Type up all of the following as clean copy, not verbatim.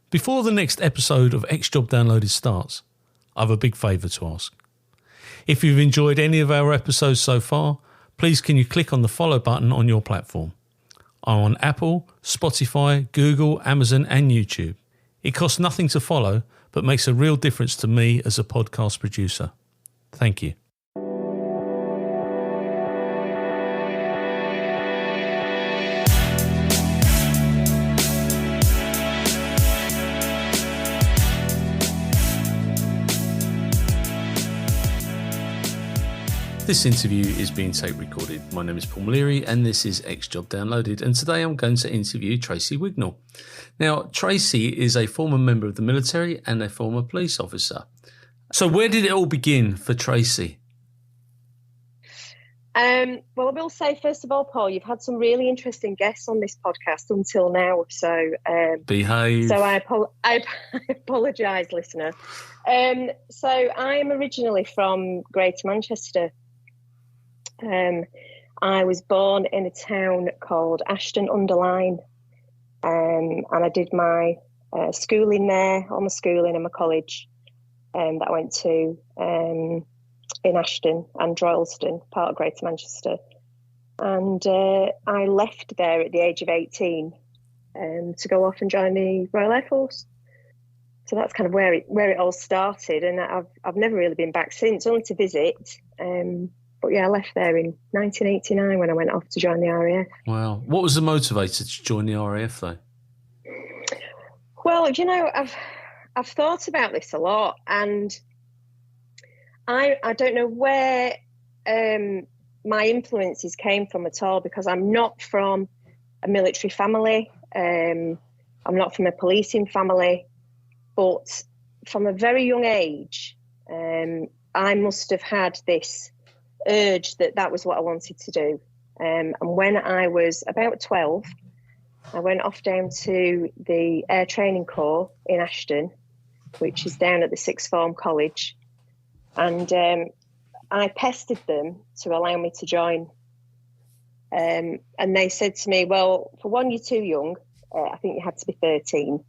Before the next episode of X Job Downloaded starts, I have a big favour to ask. If you've enjoyed any of our episodes so far, please can you click on the follow button on your platform. I'm on Apple, Spotify, Google, Amazon and YouTube. It costs nothing to follow, but makes a real difference to me as a podcast producer. Thank you. This interview is being tape recorded. My name is Paul Maleary and this is X Job Downloaded, and today I'm going to interview Tracey Wignall. Now, Tracey is a former member of the military and a former police officer. So where did it all begin for Tracey? Well, I will say, first of all, Paul, you've had some really interesting guests on this podcast until now. So Behave. So I apologise, listener. So I am originally from Greater Manchester. I was born in a town called Ashton Under Lyne, and I did my schooling there, all my schooling and my college that I went to in Ashton and Droylsden, part of Greater Manchester. And I left there at the age of 18 to go off and join the Royal Air Force. So that's kind of where it all started, and I've never really been back since, only to visit. But yeah, I left there in 1989 when I went off to join the RAF. Wow. What was the motivator to join the RAF though? Well, you know, I've thought about this a lot, and I don't know where my influences came from at all, because I'm not from a military family. I'm not from a policing family. But from a very young age, I must have had this urge that was what I wanted to do. And when I was about 12, I went off down to the Air Training Corp in Ashton, which is down at the sixth form college. And I pestered them to allow me to join. And they said to me, well, for one, you're too young. I think you had to be 13.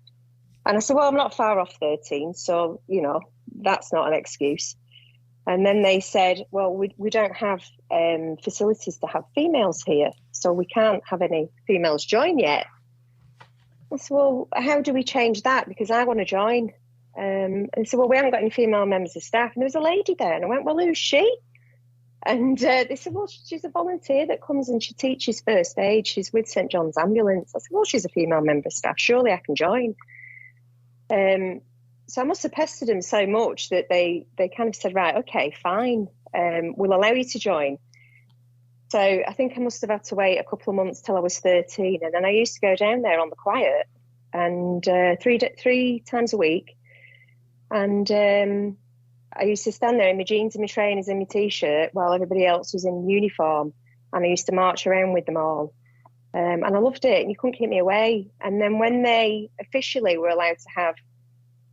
And I said, well, I'm not far off 13, so, you know, that's not an excuse. And then they said, well, we don't have facilities to have females here, so we can't have any females join yet. I said, well, how do we change that? Because I want to join. And they said, well, we haven't got any female members of staff. And there was a lady there, and I went, well, who's she? And they said, well, she's a volunteer that comes and she teaches first aid. She's with St John's Ambulance. I said, well, she's a female member of staff. Surely I can join. So I must have pestered them so much that they kind of said, right, okay, fine, we'll allow you to join. So I think I must have had to wait a couple of months till I was 13. And then I used to go down there on the quiet and three times a week. And I used to stand there in my jeans and my trainers and my T-shirt while everybody else was in uniform. And I used to march around with them all. And I loved it, and you couldn't keep me away. And then when they officially were allowed to have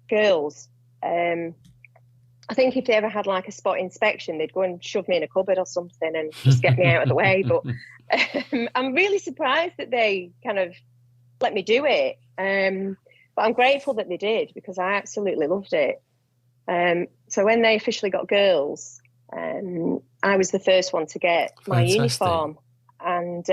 girls, I think if they ever had like a spot inspection, they'd go and shove me in a cupboard or something and just get me out of the way. But I'm really surprised that they kind of let me do it. But I'm grateful that they did, because I absolutely loved it. So when they officially got girls, I was the first one to get my uniform. And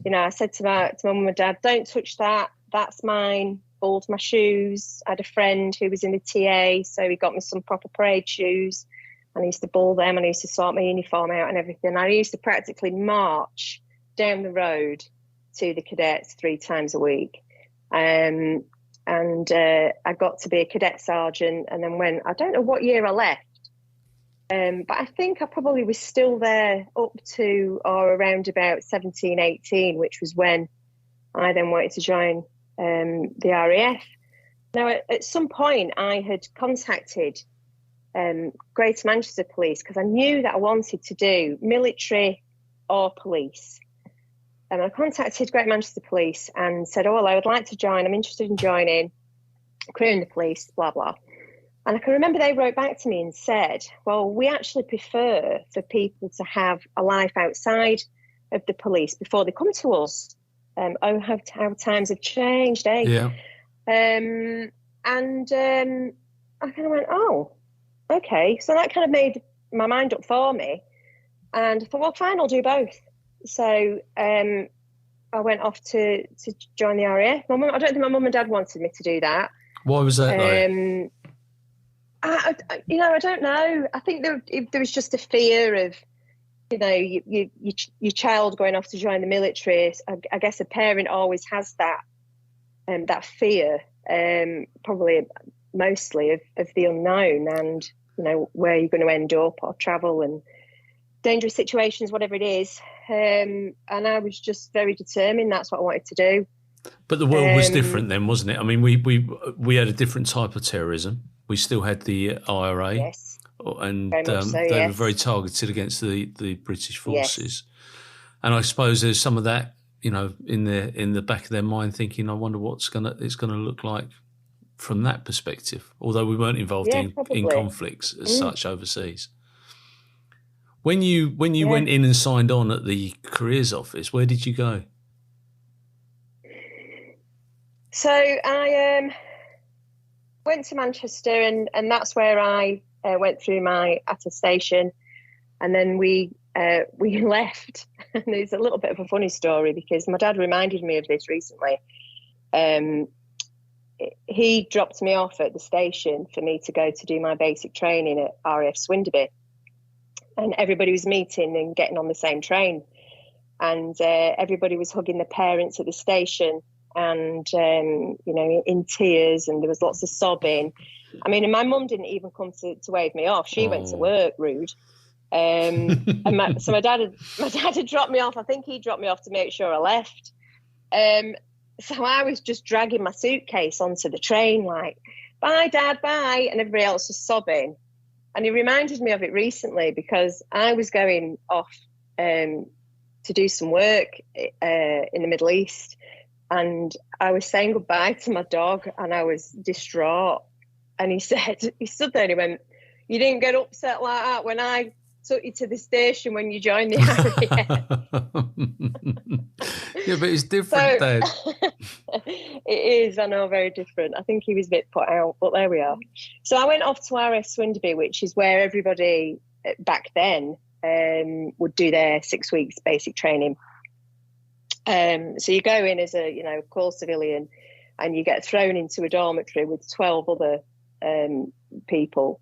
you know, I said to my mum and dad, don't touch that. That's mine. Balled my shoes. I had a friend who was in the TA, so he got me some proper parade shoes. And I used to ball them, and I used to sort my uniform out and everything. I used to practically march down the road to the cadets 3 times a week. And I got to be a cadet sergeant. And then I don't know what year I left, but I think I probably was still there up to or around about 17, 18, which was when I then wanted to join the RAF. Now, at some point, I had contacted Greater Manchester Police, because I knew that I wanted to do military or police. And I contacted Greater Manchester Police and said, oh, well, I would like to join. I'm interested in joining, career in the police, blah, blah. And I can remember they wrote back to me and said, well, we actually prefer for people to have a life outside of the police before they come to us. How times have changed, eh? Yeah. And I kind of went, oh, okay. So that kind of made my mind up for me. And I thought, well, fine, I'll do both. So I went off to join the RAF. I don't think my mum and dad wanted me to do that. Why was that, though? I don't know. I think there was just a fear of, your child going off to join the military. I guess a parent always has that fear, probably mostly of the unknown and, where you're going to end up or travel and dangerous situations, whatever it is. And I was just very determined. That's what I wanted to do. But the world was different then, wasn't it? I mean, we had a different type of terrorism. We still had the IRA. Yes. And they were very targeted against the British forces. Yes. And I suppose there's some of that, in the back of their mind, thinking, I wonder what it's gonna look like from that perspective. Although we weren't involved in conflicts as such overseas. When you went in and signed on at the careers office, where did you go? So I went to Manchester, and that's where I went through my attestation, and then we left. And it's a little bit of a funny story because my dad reminded me of this recently. He dropped me off at the station for me to go to do my basic training at RAF Swinderby, and everybody was meeting and getting on the same train, and everybody was hugging the parents at the station, and in tears, and there was lots of sobbing. I mean, and my mum didn't even come to wave me off. She went to work, rude. And so my dad had dropped me off. I think he dropped me off to make sure I left. So I was just dragging my suitcase onto the train, like, bye, Dad, bye. And everybody else was sobbing. And he reminded me of it recently because I was going off to do some work in the Middle East. And I was saying goodbye to my dog, and I was distraught. And he stood there and he went, you didn't get upset like that when I took you to the station when you joined the RAF. Yeah, but it's different, Dad. It is, I know, very different. I think he was a bit put out, but there we are. So I went off to RAF Swinderby, which is where everybody back then would do their 6 weeks basic training. So you go in as a core civilian, and you get thrown into a dormitory with 12 other people,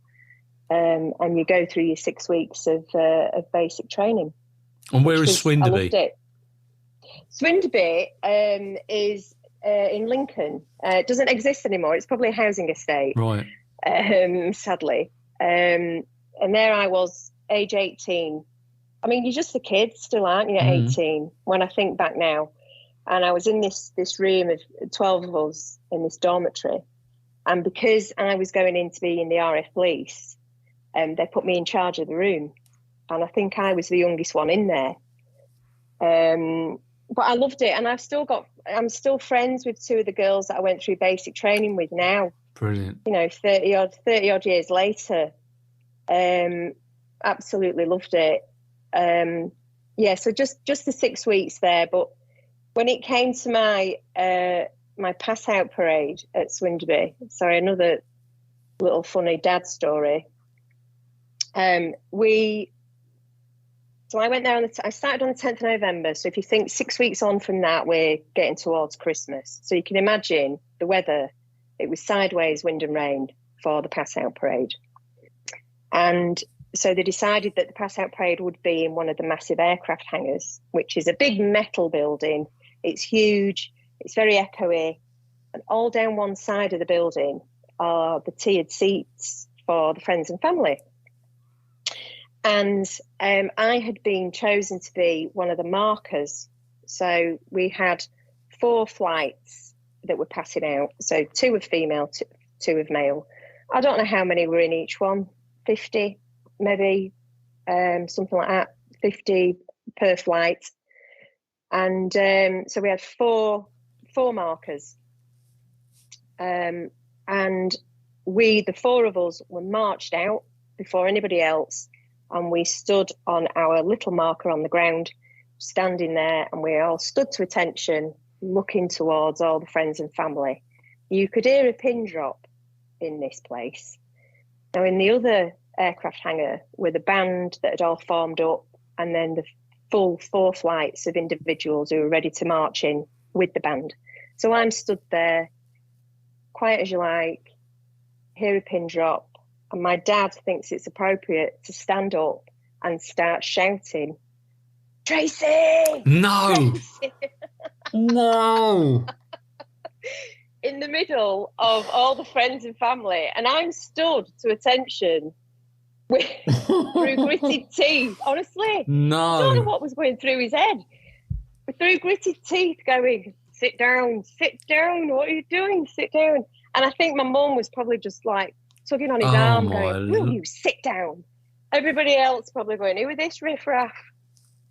and you go through your 6 weeks of basic training. And where is Swinderby? I loved it. Swinderby is in Lincoln. It doesn't exist anymore. It's probably a housing estate, right? Sadly. And there I was, age 18. I mean, you're just a kid still, aren't you, at 18, when I think back now. And I was in this room of 12 of us in this dormitory. And because I was going in to be in the RAF Police, they put me in charge of the room. And I think I was the youngest one in there. But I loved it. And I'm still friends with two of the girls that I went through basic training with now. Brilliant. 30 odd years later. Absolutely loved it. So just the 6 weeks there. But when it came to my my pass out parade at Swinderby, sorry, another little funny dad story. So I went there I started on the 10th of November. So if you think 6 weeks on from that, we're getting towards Christmas. So you can imagine the weather. It was sideways wind and rain for the pass out parade. And so they decided that the pass out parade would be in one of the massive aircraft hangars, which is a big metal building. It's huge. It's very echoey. And all down one side of the building are the tiered seats for the friends and family. And I had been chosen to be one of the markers. So we had 4 flights that were passing out. So 2 of female, 2 of male. I don't know how many were in each one, 50, maybe something like that, 50 per flight. And so we had four markers. And the 4 of us were marched out before anybody else. And we stood on our little marker on the ground, standing there, and we all stood to attention, looking towards all the friends and family. you could hear a pin drop in this place. Now, in the other aircraft hangar were the band that had all formed up, and then the full 4 flights of individuals who were ready to march in with the band. So I'm stood there, quiet as you like, hear a pin drop, and my dad thinks it's appropriate to stand up and start shouting, "Tracey!" No! Tracey! No! In the middle of all the friends and family, and I'm stood to attention with through gritted teeth. Honestly, No. I don't know what was going through his head. But through gritted teeth, going, sit down. What are you doing? Sit down. And I think my mum was probably just like tugging on his arm, going, "Will you sit down?" Everybody else probably going, "Who is this riff-raff?"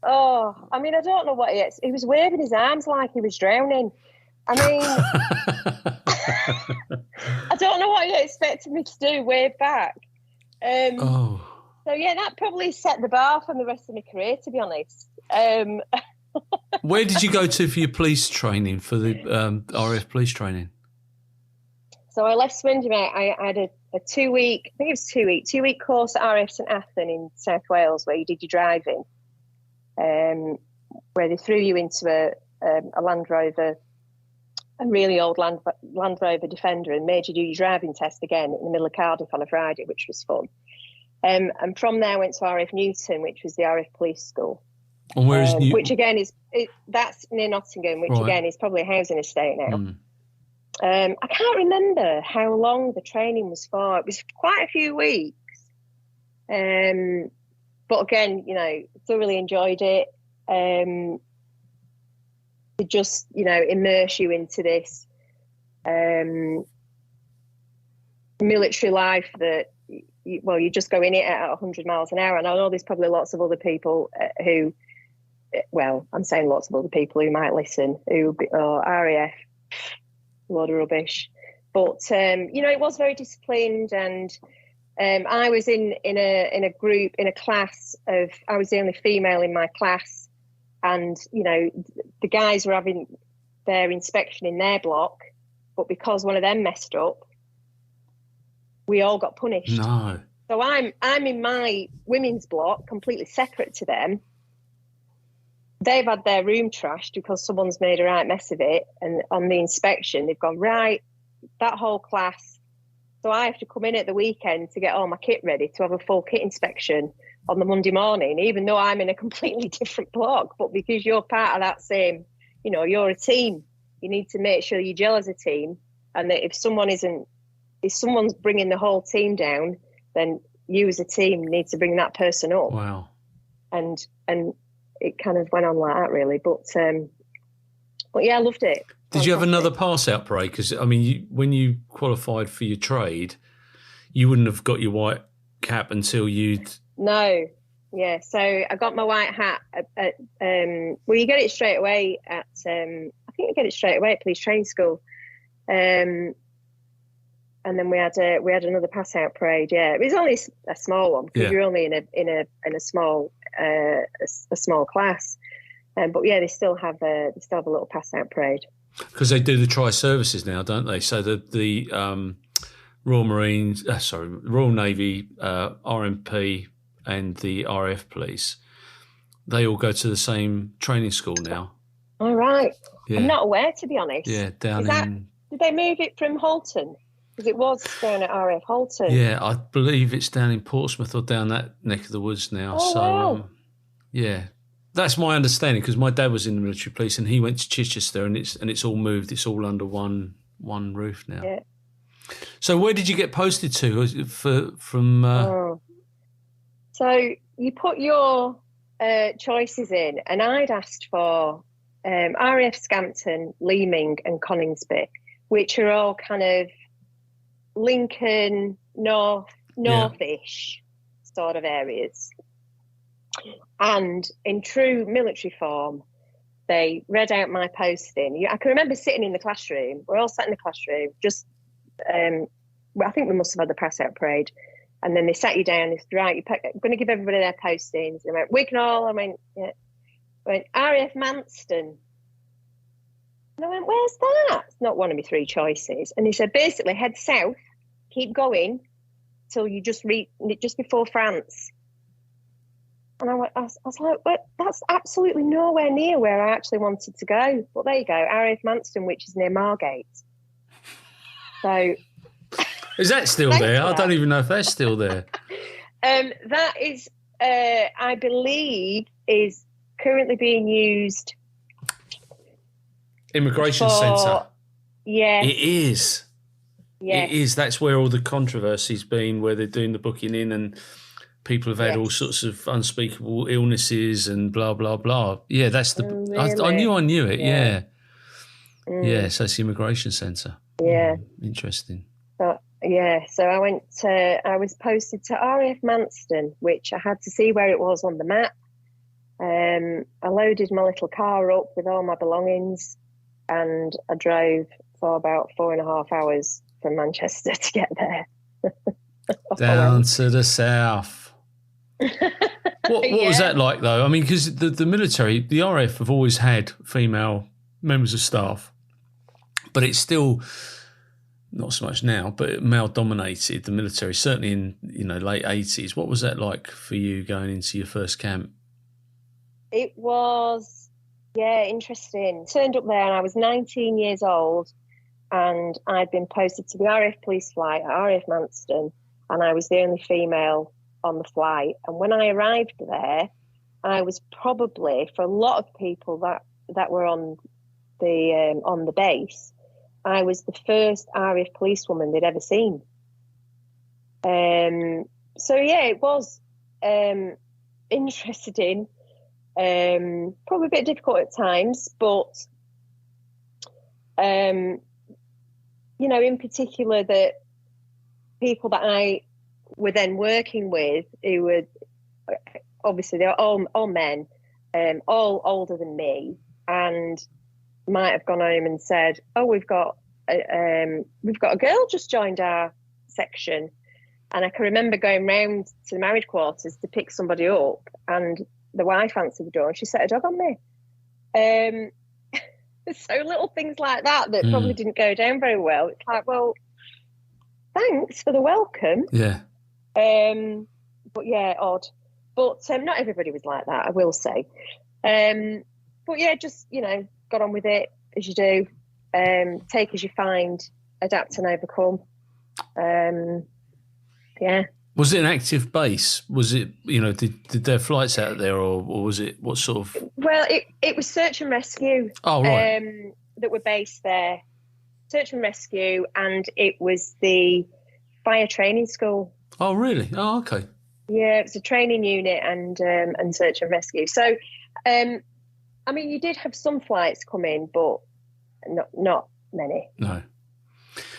Oh, I mean, I don't know what he was waving his arms like he was drowning. I mean, I don't know what he expected me to do, wave back. So, yeah, that probably set the bar for the rest of my career, to be honest. Where did you go to for your police training, for the RAF police training? So I left Swinderby. I had a 2-week, I think it was 2-week course at RAF St Athan in South Wales, where you did your driving, where they threw you into a Land Rover, a really old Land Rover Defender, and made you do your driving test again in the middle of Cardiff on a Friday, which was fun. And from there I went to RAF Newton, which was the RAF Police School. And where is Newton? Which again that's near Nottingham, which again is probably a housing estate now. I can't remember how long the training was for. It was quite a few weeks. But again, thoroughly enjoyed it. To just, immerse you into this military life that, you just go in it at 100 miles an hour. And I know there's probably lots of other people who, I'm saying lots of other people who might listen, who RAF, load of rubbish. But, it was very disciplined, and I was in a group, in a class of, I was the only female in my class, and, the guys were having their inspection in their block, but because one of them messed up, we all got punished. No. So I'm in my women's block, completely separate to them. They've had their room trashed because someone's made a right mess of it. And on the inspection, they've gone, right, that whole class. So I have to come in at the weekend to get all my kit ready to have a full kit inspection on the Monday morning, even though I'm in a completely different block. But because you're part of that same, you're a team, you need to make sure you gel as a team. And that if someone's bringing the whole team down, then you as a team need to bring that person up. Wow. And it kind of went on like that, really. But yeah, I loved it. Did you have another pass-out parade? Because, I mean, when you qualified for your trade, you wouldn't have got your white cap until you'd... No. Yeah, so I got my white hat at you get it straight away at... I think you get it straight away at police training school. And then we had another pass-out parade. Yeah, it was only a small one because you're only in a small class. But yeah, they still have a little pass-out parade. Because they do the tri-services now, don't they? So the Royal Marines, Royal Navy, RMP, and the RAF Police, they all go to the same training school now. All right. Yeah. I'm not aware, to be honest. Yeah, did they move it from Halton? Because it was down at RAF Halton. Yeah, I believe it's down in Portsmouth or down that neck of the woods now. Oh, wow. Yeah. That's my understanding, because my dad was in the military police and he went to Chichester, and it's all moved. It's all under one roof now. Yeah. So where did you get posted to? From? So you put your choices in, and I'd asked for RAF Scampton, Leaming, and Coningsby, which are all kind of Lincoln, northish sort of areas. And in true military form, they read out my posting. I can remember sitting in the classroom. We're all sat in the classroom. Just, I think we must have had the pass-out parade. And then they sat you down. They said, right, I'm going to give everybody their postings. And I went, Wignall. I went, yeah. I went, RAF Manston. And I went, where's that? It's not one of my 3 choices. And he said, basically, head south, keep going till you just before France. And I was like, well, that's absolutely nowhere near where I actually wanted to go. But there you go, RAF Manston, which is near Margate. So, is that still there? I don't even know if that's still there. That is, I believe, is currently being used. Immigration Centre. Yeah. It is. Yeah. It is. That's where all the controversy's been, where they're doing the booking in and people have had all sorts of unspeakable illnesses and blah, blah, blah. Yeah, that's the... Really? I knew it, yeah. Mm. So it's the Immigration Centre. Yeah. Interesting. So I was posted to RAF Manston, which I had to see where it was on the map. I loaded my little car up with all my belongings and I drove for about 4.5 hours from Manchester to get there. Down to the south. What was that like, though? I mean, because the military, the RAF have always had female members of staff, but it's still not so much now, but male-dominated, the military, certainly in late 80s. What was that like for you going into your first camp? It was, interesting. Turned up there and I was 19 years old and I'd been posted to the RAF Police flight at RAF Manston and I was the only female on the flight. And when I arrived there, I was probably, for a lot of people that were on the base, I was the first RAF policewoman they'd ever seen. It was interesting. Probably a bit difficult at times, but in particular, the people that I were then working with, who were obviously they're all men, all older than me, and might have gone home and said, "Oh, we've got a girl just joined our section," and I can remember going round to the married quarters to pick somebody up, and the wife answered the door and she set a dog on me. So little things like that probably didn't go down very well. It's like, well, thanks for the welcome. Yeah. But yeah, odd. But not everybody was like that, I will say. But yeah, just, got on with it as you do. Take as you find, adapt and overcome. Yeah. Was it an active base? Was it, did there flights out there or was it what sort of... Well, it was search and rescue. Oh, right. That were based there. Search and rescue, and it was the fire training school. Oh, really? Oh, okay. Yeah, it was a training unit and search and rescue. So, you did have some flights come in, but not many. No.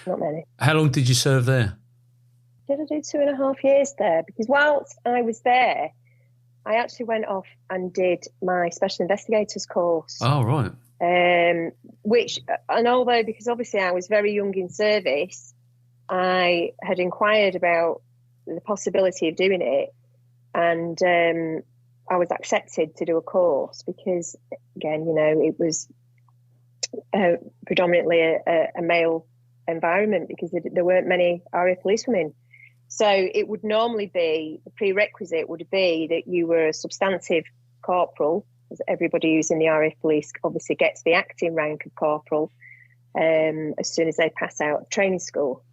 Not many. How long did you serve there? Did I do 2.5 years there? Because whilst I was there, I actually went off and did my special investigators course. Oh, right. Because obviously I was very young in service, I had inquired about the possibility of doing it, and I was accepted to do a course because, again, it was predominantly a male environment because there weren't many RAF policewomen. So it would normally be, the prerequisite would be that you were a substantive corporal, because everybody who's in the RAF Police obviously gets the acting rank of corporal as soon as they pass out of training school.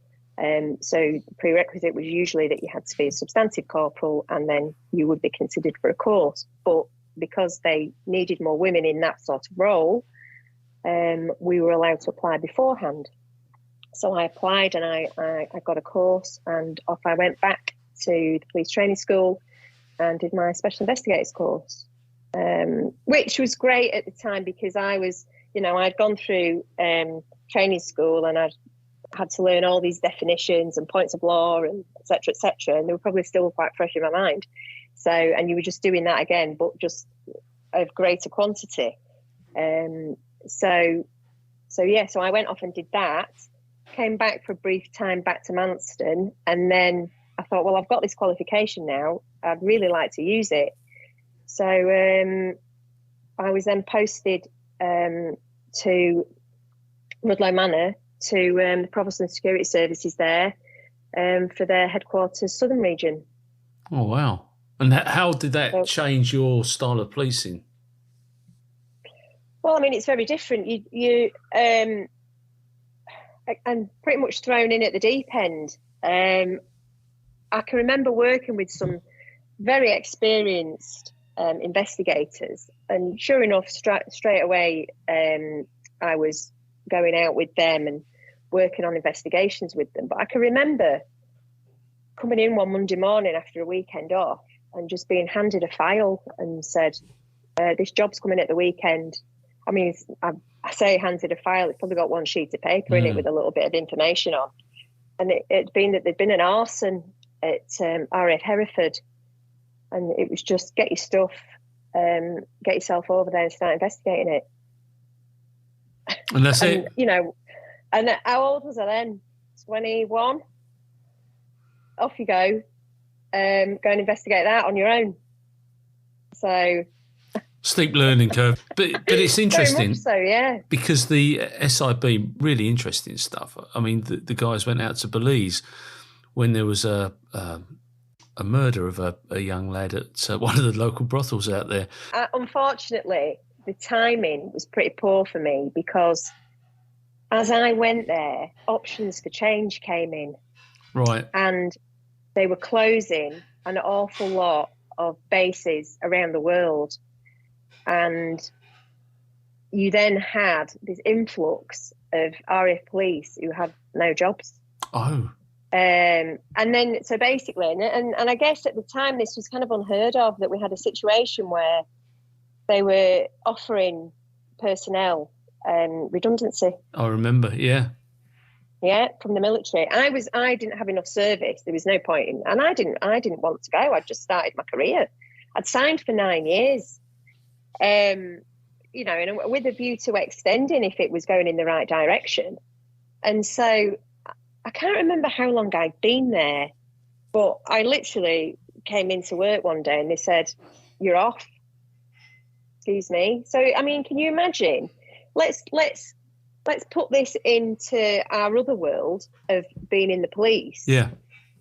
So the prerequisite was usually that you had to be a substantive corporal and then you would be considered for a course. But because they needed more women in that sort of role, we were allowed to apply beforehand. So I applied and I got a course and off I went back to the police training school and did my special investigators course, which was great at the time because I was, I'd gone through training school and I'd had to learn all these definitions and points of law and et cetera, and they were probably still quite fresh in my mind. So, and you were just doing that again, but just of greater quantity. So I went off and did that. Came back for a brief time back to Manston, and then I thought, well, I've got this qualification now. I'd really like to use it. So I was then posted to Rudloe Manor to the Provost and Security Services there for their headquarters, Southern Region. Oh, wow. And how did that change your style of policing? Well, I mean, it's very different. I'm pretty much thrown in at the deep end. I can remember working with some very experienced investigators, and sure enough, straight away, I was going out with them and working on investigations with them. But I can remember coming in one Monday morning after a weekend off and just being handed a file and said, this job's coming at the weekend. I mean, I say handed a file, it's probably got one sheet of paper in it with a little bit of information on. And it'd been that there'd been an arson at RAF Hereford. And it was just get your stuff, get yourself over there and start investigating it. And that's it. You know, and how old was I then? 21. Off you go. Go and investigate that on your own. So steep learning curve, but it's interesting. Very much so, yeah. Because the SIB, really interesting stuff. I mean, the guys went out to Belize when there was a murder of a young lad at one of the local brothels out there. Unfortunately, the timing was pretty poor for me because as I went there, options for change came in. Right. And they were closing an awful lot of bases around the world. And you then had this influx of RAF police who had no jobs. Oh. And then, so basically, and I guess at the time this was kind of unheard of, that we had a situation where they were offering personnel redundancy. I remember, yeah. Yeah, from the military. I didn't have enough service. There was no point in, and I didn't want to go. I'd just started my career. I'd signed for 9 years. You know, and with a view to extending if it was going in the right direction. And so I can't remember how long I'd been there, but I literally came into work one day and they said, "You're off." Excuse me. So, I mean, can you imagine? Let's put this into our other world of being in the police. Yeah.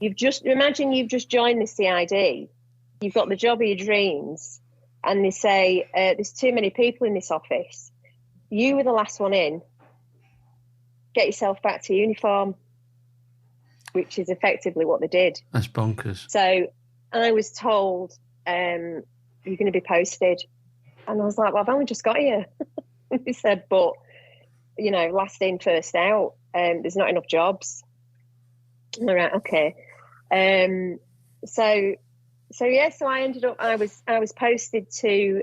You've just joined the CID. You've got the job of your dreams. And they say, there's too many people in this office. You were the last one in. Get yourself back to uniform, which is effectively what they did. That's bonkers. So I was told, you're going to be posted. And I was like, well, I've only just got here. They said, but, you know, last in, first out. There's not enough jobs. All right, okay. So I ended up. I was posted to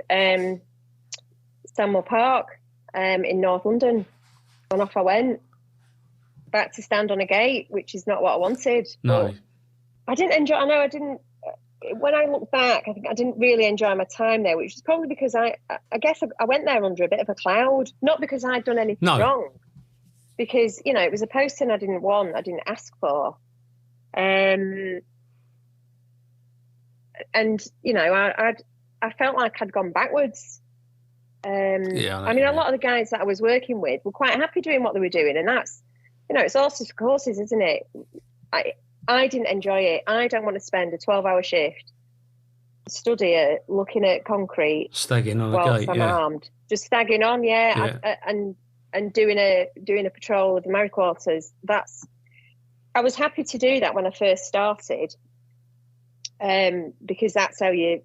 Stanmore Park in North London, and off I went back to stand on a gate, which is not what I wanted. No, but I didn't enjoy. I know I didn't. When I look back, I think I didn't really enjoy my time there, which is probably because I guess I went there under a bit of a cloud, not because I'd done anything wrong, because you know it was a posting I didn't want, I didn't ask for. And you know, I felt like I'd gone backwards. I mean, a lot of the guys that I was working with were quite happy doing what they were doing, and that's, you know, it's horses for courses, isn't it? I didn't enjoy it. I don't want to spend a 12-hour shift stood here looking at concrete, stagging on whilst a gate, I'm armed, just stagging on, and doing a patrol of the married quarters. I was happy to do that when I first started. Because that's how you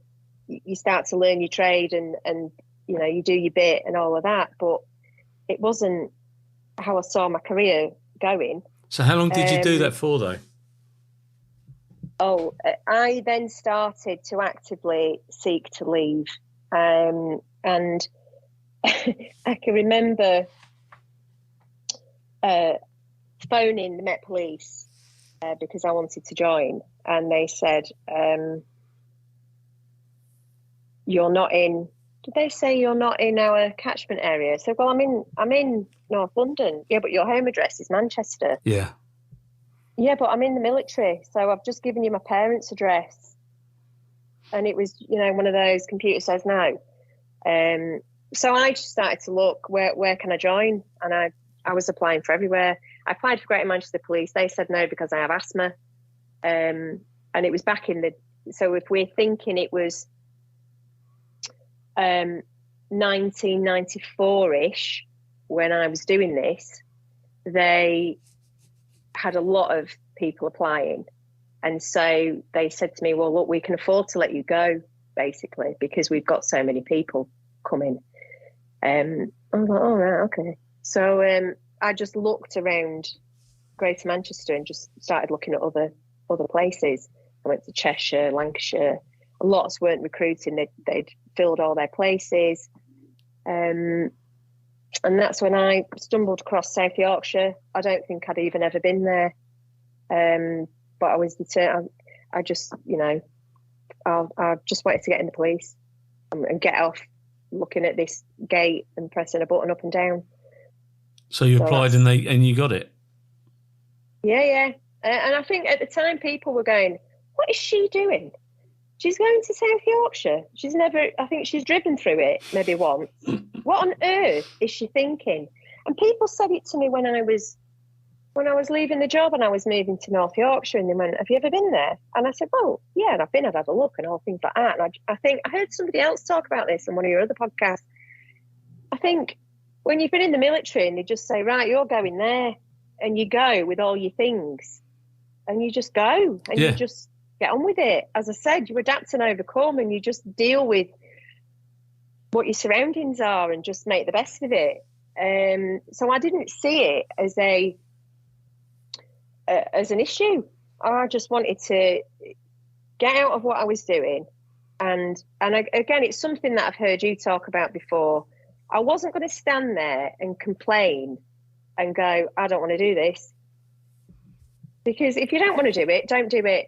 start to learn your trade and you know you do your bit and all of that, but it wasn't how I saw my career going. So how long did you do that for though? I then started to actively seek to leave, and I can remember phoning the Met Police because I wanted to join. And they said, "You're not in." Did they say you're not in our catchment area? So, well, I'm in North London. Yeah, but your home address is Manchester. Yeah. Yeah, but I'm in the military, so I've just given you my parents' address. And it was, you know, one of those computer says no. So I just started to look where can I join, and I I was applying for everywhere. I applied for Greater Manchester Police. They said no because I have asthma. And it was back in so if we're thinking it was 1994-ish when I was doing this, they had a lot of people applying. And so they said to me, well, look, we can afford to let you go, basically, because we've got so many people coming. I was like, all right, okay. So I just looked around Greater Manchester and just started looking at other places. I went to Cheshire, Lancashire. Lots weren't recruiting. They'd filled all their places. And that's when I stumbled across South Yorkshire. I don't think I'd even ever been there. But I was determined. I just, I just wanted to get in the police and get off looking at this gate and pressing a button up and down. So you applied and you got it? Yeah. And I think at the time people were going, what is she doing? She's going to South Yorkshire. I think she's driven through it maybe once. What on earth is she thinking? And people said it to me when I was leaving the job and I was moving to North Yorkshire, and they went, have you ever been there? And I said, well, yeah, and I've had a look and all things like that. And I think I heard somebody else talk about this on one of your other podcasts. I think when you've been in the military and they just say, right, you're going there, and you go with all your things and you just go and you just get on with it. As I said, you adapt and overcome, and you just deal with what your surroundings are and just make the best of it. So I didn't see it as an issue. I just wanted to get out of what I was doing. And again, it's something that I've heard you talk about before. I wasn't going to stand there and complain and go, I don't want to do this. Because if you don't want to do it, don't do it.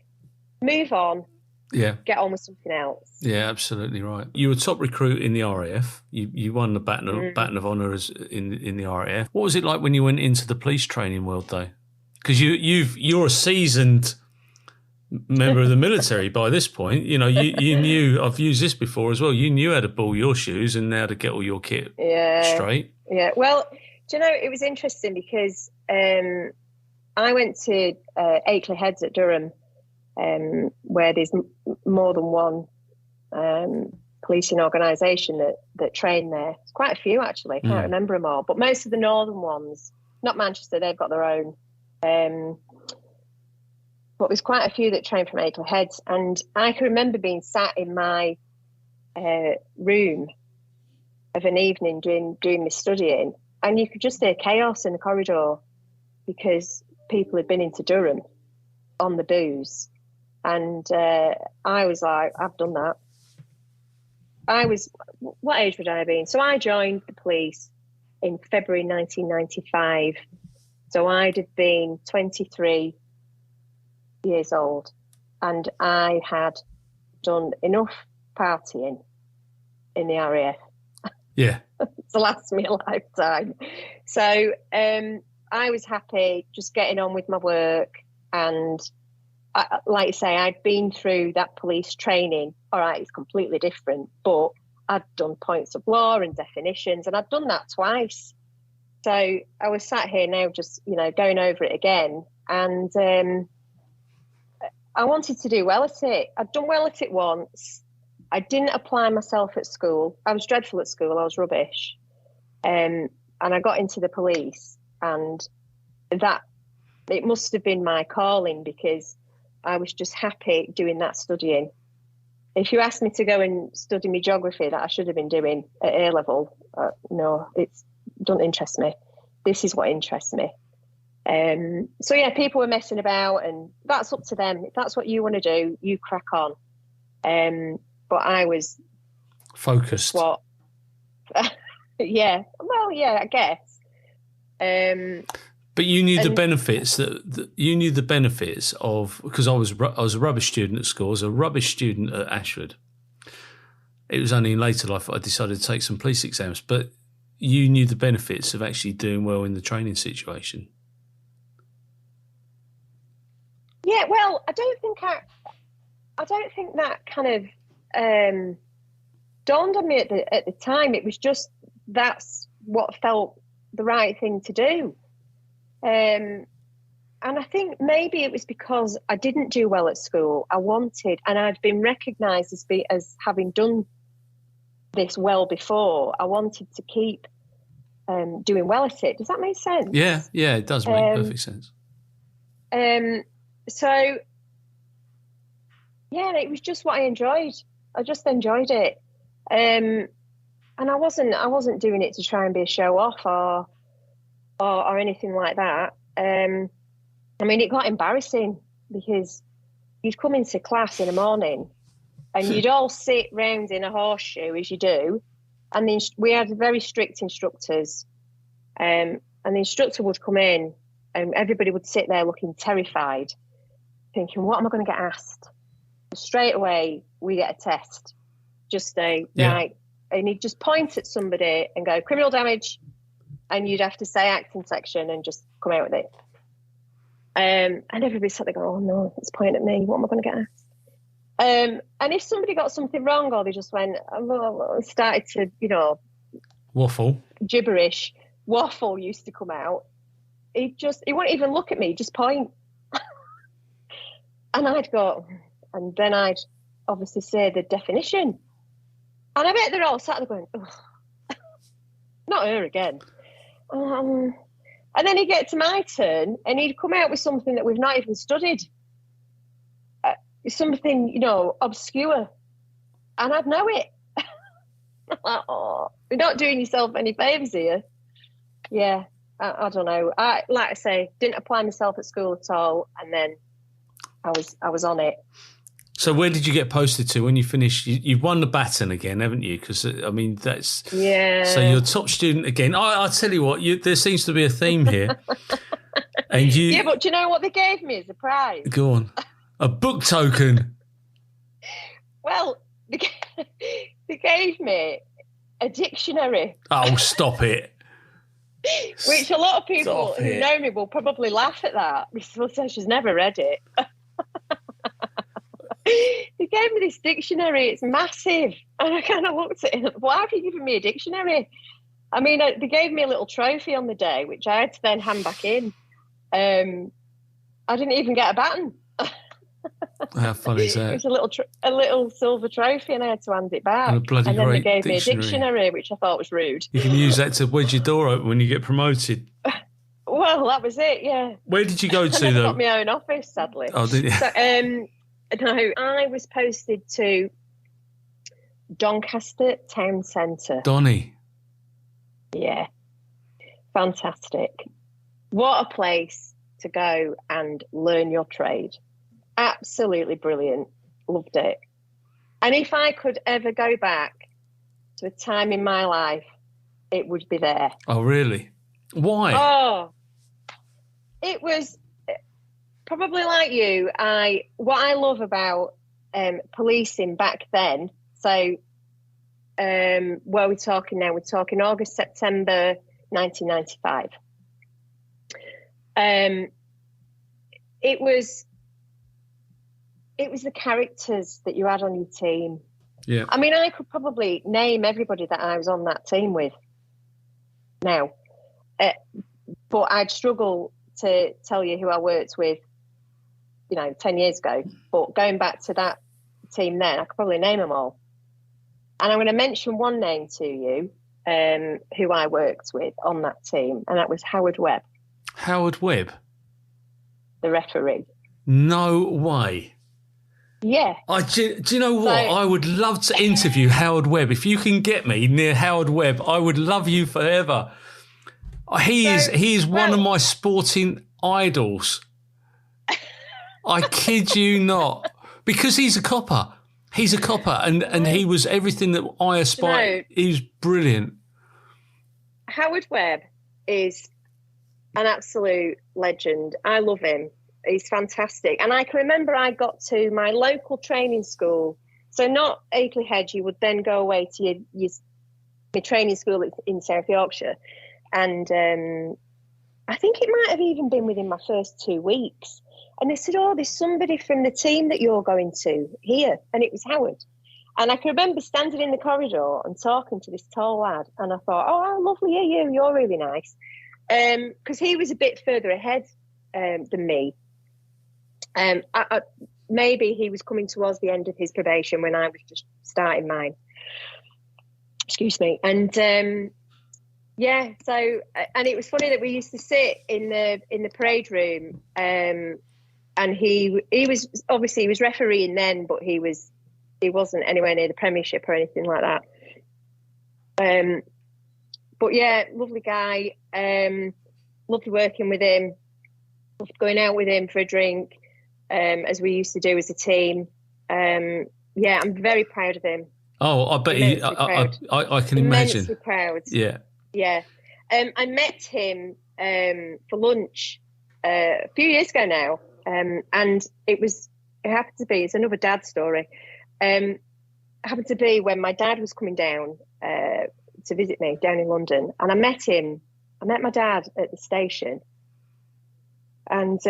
Move on. Yeah. Get on with something else. Yeah, absolutely right. You were top recruit in the RAF. You won the Baton of Honour in the RAF. What was it like when you went into the police training world, though? Because you're a seasoned member of the military by this point. You knew, I've used this before as well, you knew how to ball your shoes and how to get all your kit straight. Yeah, well, do you know, it was interesting because I went to Akeley Heads at Durham, where there's more than one policing organisation that train there. It's quite a few, actually. I can't remember them all. But most of the northern ones, not Manchester, they've got their own. But there's quite a few that train from Akeley Heads. And I can remember being sat in my room of an evening doing my studying, and you could just hear chaos in the corridor because people had been into Durham on the booze. And I was like, I've done that. What age would I have been? So I joined the police in February 1995. So I'd have been 23 years old, and I had done enough partying in the RAF. Yeah. To last me a lifetime. So I was happy just getting on with my work, and like you say, I'd been through that police training. All right, it's completely different, but I'd done points of law and definitions, and I'd done that twice. So I was sat here now just, going over it again, and I wanted to do well at it. I'd done well at it once. I didn't apply myself at school. I was dreadful at school. I was rubbish. And I got into the police, and that it must have been my calling, because I was just happy doing that studying. If you asked me to go and study my geography that I should have been doing at A level, no, it doesn't interest me. This is what interests me. So yeah, people were messing about, and that's up to them. If that's what you want to do, you crack on. But I was focused. What? Yeah. Well, yeah, I guess. But you knew the benefits you knew the benefits of, because I was a rubbish student at school. I was a rubbish student at Ashford. It was only in later life I decided to take some police exams, but you knew the benefits of actually doing well in the training situation. Yeah, well, I don't think that kind of dawned on me at the time. It was just that's what felt the right thing to do. And I think maybe it was because I didn't do well at school. I wanted, and I'd been recognised as having done this well before. I wanted to keep doing well at it. Does that make sense? Yeah, it does make perfect sense. So, yeah, it was just what I enjoyed. I just enjoyed it. And I wasn't doing it to try and be a show off or anything like that. I mean, it got embarrassing because you'd come into class in the morning and you'd all sit round in a horseshoe as you do. And then we had very strict instructors. And the instructor would come in and everybody would sit there looking terrified, thinking, what am I going to get asked? Straight away, we get a test. Just say, right. And he'd just point at somebody and go, criminal damage. And you'd have to say acting section and just come out with it. And everybody sat there going, oh no, it's pointing at me. What am I going to get asked? And if somebody got something wrong or they just went, started to, waffle. Gibberish, waffle used to come out. He wouldn't even look at me, just point. And I'd go, and then I'd obviously say the definition. And I bet they're all sat there going, oh, not her again. And then he'd get to my turn and he'd come out with something that we've not even studied. Something, obscure. And I'd know it. Like, oh, you're not doing yourself any favours here. Yeah, I don't know. Like I say, didn't apply myself at school at all. And then I was on it. So where did you get posted to when you finished? You've won the baton again, haven't you? Because, I mean, that's... Yeah. So you're top student again. I'll tell you what, there seems to be a theme here. And you... Yeah, but do you know what they gave me as a prize? Go on. A book token. Well, they gave me a dictionary. Oh, stop it. Which a lot of people who know me will probably laugh at that because they'll say she's never read it. They gave me this dictionary. It's massive. And I kind of looked at it. Why have you given me a dictionary? I mean, they gave me a little trophy on the day, which I had to then hand back in. I didn't even get a baton. How funny is that? It was a little silver trophy and I had to hand it back. And then they gave me a dictionary, which I thought was rude. You can use that to wedge your door open when you get promoted. Well, that was it, yeah. Where did you go to, I though? got my own office, sadly. Oh, did you? So, no, I was posted to Doncaster Town Centre. Donny. Yeah. Fantastic. What a place to go and learn your trade. Absolutely brilliant. Loved it. And if I could ever go back to a time in my life, it would be there. Oh, really? Why? Oh, it was probably like you. What I love about policing back then, so where are we talking now? We're talking August, September 1995. It was the characters that you had on your team. Yeah. I mean, I could probably name everybody that I was on that team with now. But I'd struggle to tell you who I worked with, 10 years ago. But going back to that team then, I could probably name them all. And I'm going to mention one name to you, who I worked with on that team, and that was Howard Webb. Howard Webb? The referee. No way. Yeah. Do you know what? I would love to interview Howard Webb. If you can get me near Howard Webb, I would love you forever. He is one of my sporting idols. I kid you not. Because he's a copper. He's a copper and he was everything that I aspired. He's brilliant. Howard Webb is an absolute legend. I love him. He's fantastic. And I can remember I got to my local training school. So not Akeley Hedge, you would then go away to your training school in South Yorkshire. And I think it might have even been within my first 2 weeks. And they said, oh, there's somebody from the team that you're going to here. And it was Howard. And I can remember standing in the corridor and talking to this tall lad, and I thought, oh, how lovely are you? You're really nice. Because he was a bit further ahead than me. Maybe he was coming towards the end of his probation when I was just starting mine. Excuse me. And and it was funny that we used to sit in the parade room, and he was obviously, he was refereeing then, but he wasn't anywhere near the Premiership or anything like that. But yeah, lovely guy. Loved working with him. Loved going out with him for a drink, as we used to do as a team. I'm very proud of him. Oh, I bet he. I can imagine. Immensely proud. Yeah. Yeah. I met him for lunch a few years ago now, and it happened to be, it's another dad story. It happened to be when my dad was coming down to visit me down in London, and I met my dad at the station, and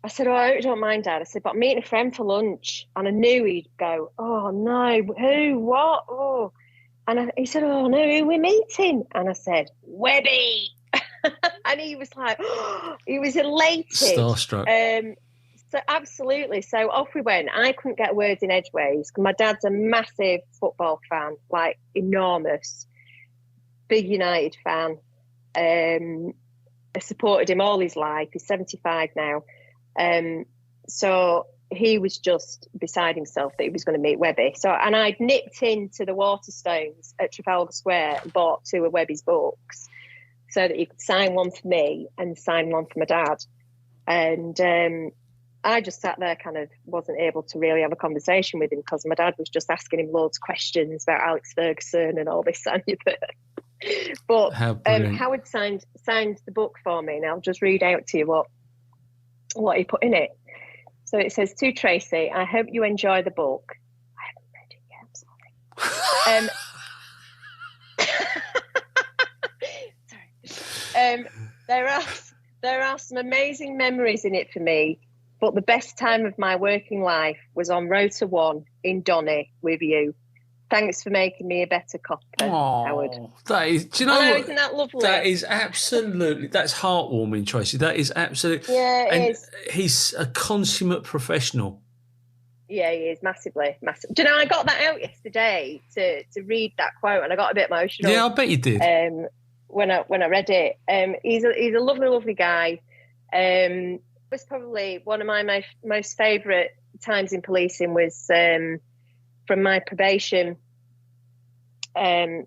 I said, oh, I don't mind, Dad. I said, but I'm meeting a friend for lunch. And I knew he'd go, oh, no, who, what? Oh. And he said, oh, no, who are we meeting? And I said, Webby. And he was like, oh, he was elated. Starstruck. So absolutely. So off we went. I couldn't get words in edgeways because my dad's a massive football fan, like enormous, big United fan. I supported him all his life. He's 75 now. So he was just beside himself that he was going to meet Webby. And I'd nipped into the Waterstones at Trafalgar Square and bought 2 of Webby's books so that he could sign one for me and sign one for my dad. And I just sat there, kind of wasn't able to really have a conversation with him because my dad was just asking him loads of questions about Alex Ferguson and all this and that. But Howard signed the book for me, and I'll just read out to you what he put in it. So it says, to Tracey, I hope you enjoy the book. I haven't read it yet, I'm sorry. There are some amazing memories in it for me, but the best time of my working life was on Rota 1 in Donny with you. Thanks for making me a better copper, Howard. That is, do you know what? Isn't that lovely? That is absolutely, that's heartwarming, Tracey. That is absolutely. Yeah, it is. He's a consummate professional. Yeah, he is massively, massive. Do you know, I got that out yesterday to read that quote, and I got a bit emotional. Yeah, I bet you did. When I read it, he's a lovely, lovely guy. It was probably one of my most favourite times in policing was from my probation, 2-3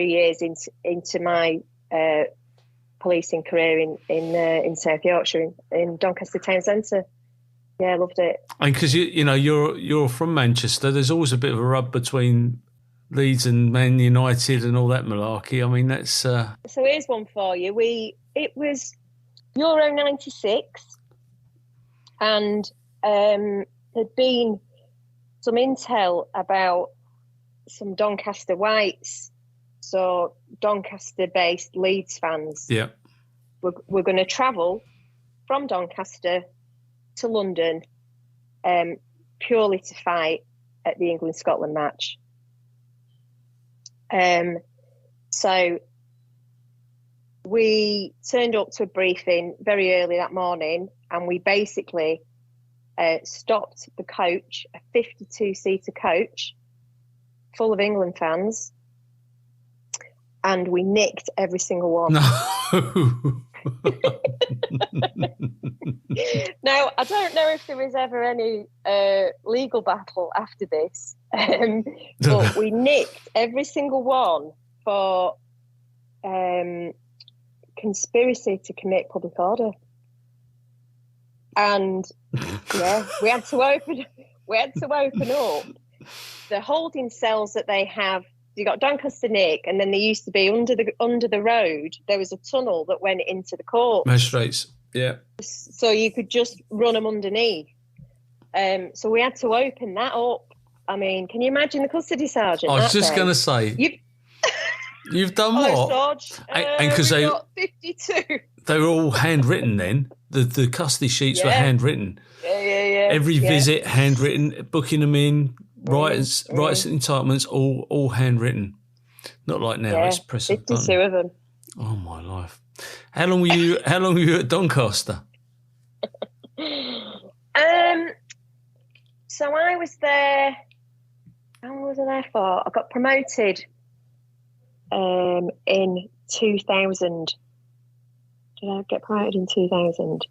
years into my policing career in South Yorkshire in Doncaster Town Centre. Yeah, I loved it. And because you're from Manchester, there's always a bit of a rub between Leeds and Man United and all that malarkey. I mean, that's. So here's one for you. It was Euro '96, and there'd been some intel about some Doncaster Whites, so Doncaster-based Leeds fans. Yeah, we're going to travel from Doncaster to London, purely to fight at the England-Scotland match. So we turned up to a briefing very early that morning, and we basically stopped the coach, a 52-seater coach full of England fans, and we nicked every single one. No. Now, I don't know if there was ever any legal battle after this, but we nicked every single one for conspiracy to commit public order. And yeah, we had to open up the holding cells that they have. You got Doncaster Nick, and then there used to be under the road, there was a tunnel that went into the court. Magistrates, yeah. So you could just run them underneath. So we had to open that up. I mean, can you imagine the custody sergeant? I was just going to say, you've done what? Sarge, and because they got 52. They were all handwritten then. The custody sheets were handwritten. Yeah. Every visit, handwritten, booking them in, rights and entitlements, all handwritten. Not like now, it's press a button. 52 of them. Oh, my life. How long were you at Doncaster? So I was there, how long was I there for? I got promoted in 2000. Did I get promoted in 2000?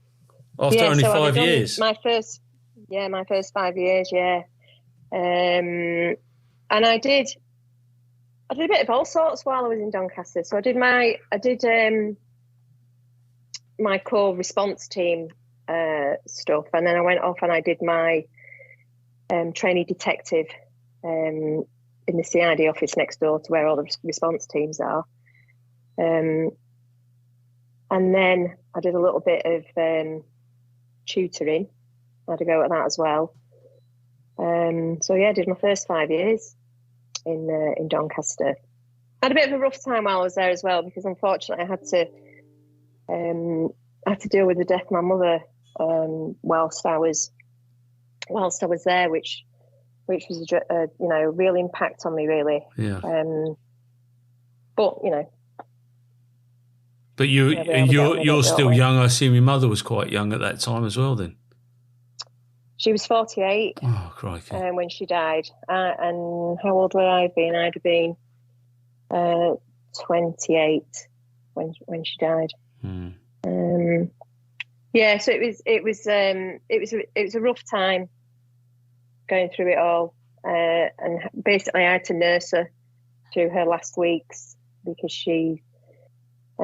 After only 5 years? My first 5 years, yeah. And I did a bit of all sorts while I was in Doncaster. So I did my core response team stuff, and then I went off and I did my trainee detective in the CID office next door to where all the response teams are. And then I did a little bit of tutoring. I had to go at that as well. So yeah, I did my first 5 years in Doncaster. I had a bit of a rough time while I was there as well, because unfortunately I had to deal with the death of my mother whilst I was there, which was a real impact on me, really. Yeah. But But you're still young. I assume your mother was quite young at that time as well. Then she was 48. Oh, crikey! When she died, and how old would I have been? I'd have been 28 when she died. Yeah, so it was a rough time going through it all, and basically I had to nurse her through her last weeks because she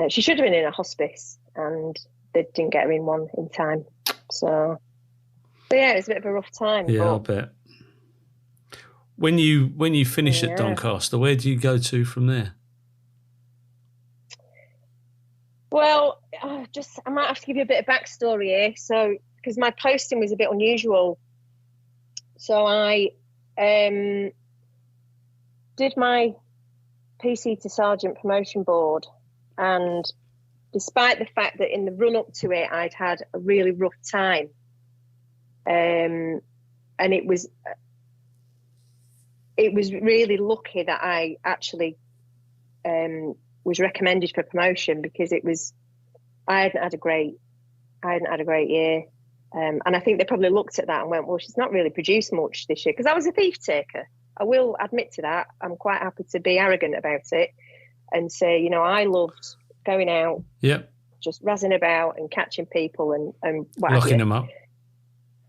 should have been in a hospice and they didn't get her in one in time. So yeah, it was a bit of a rough time. Yeah, I'll bet. When you finish at Doncaster, where do you go to from there? Well, I might have to give you a bit of backstory here. So, because my posting was a bit unusual. So I did my PC to Sergeant promotion board, and despite the fact that in the run up to it I'd had a really rough time, and it was really lucky that I actually was recommended for promotion, because I hadn't had a great year, and I think they probably looked at that and went, well, she's not really produced much this year, because I was a thief taker. I will admit to that. I'm quite happy to be arrogant about it and say, I loved going out, just razzing about and catching people and what locking them up.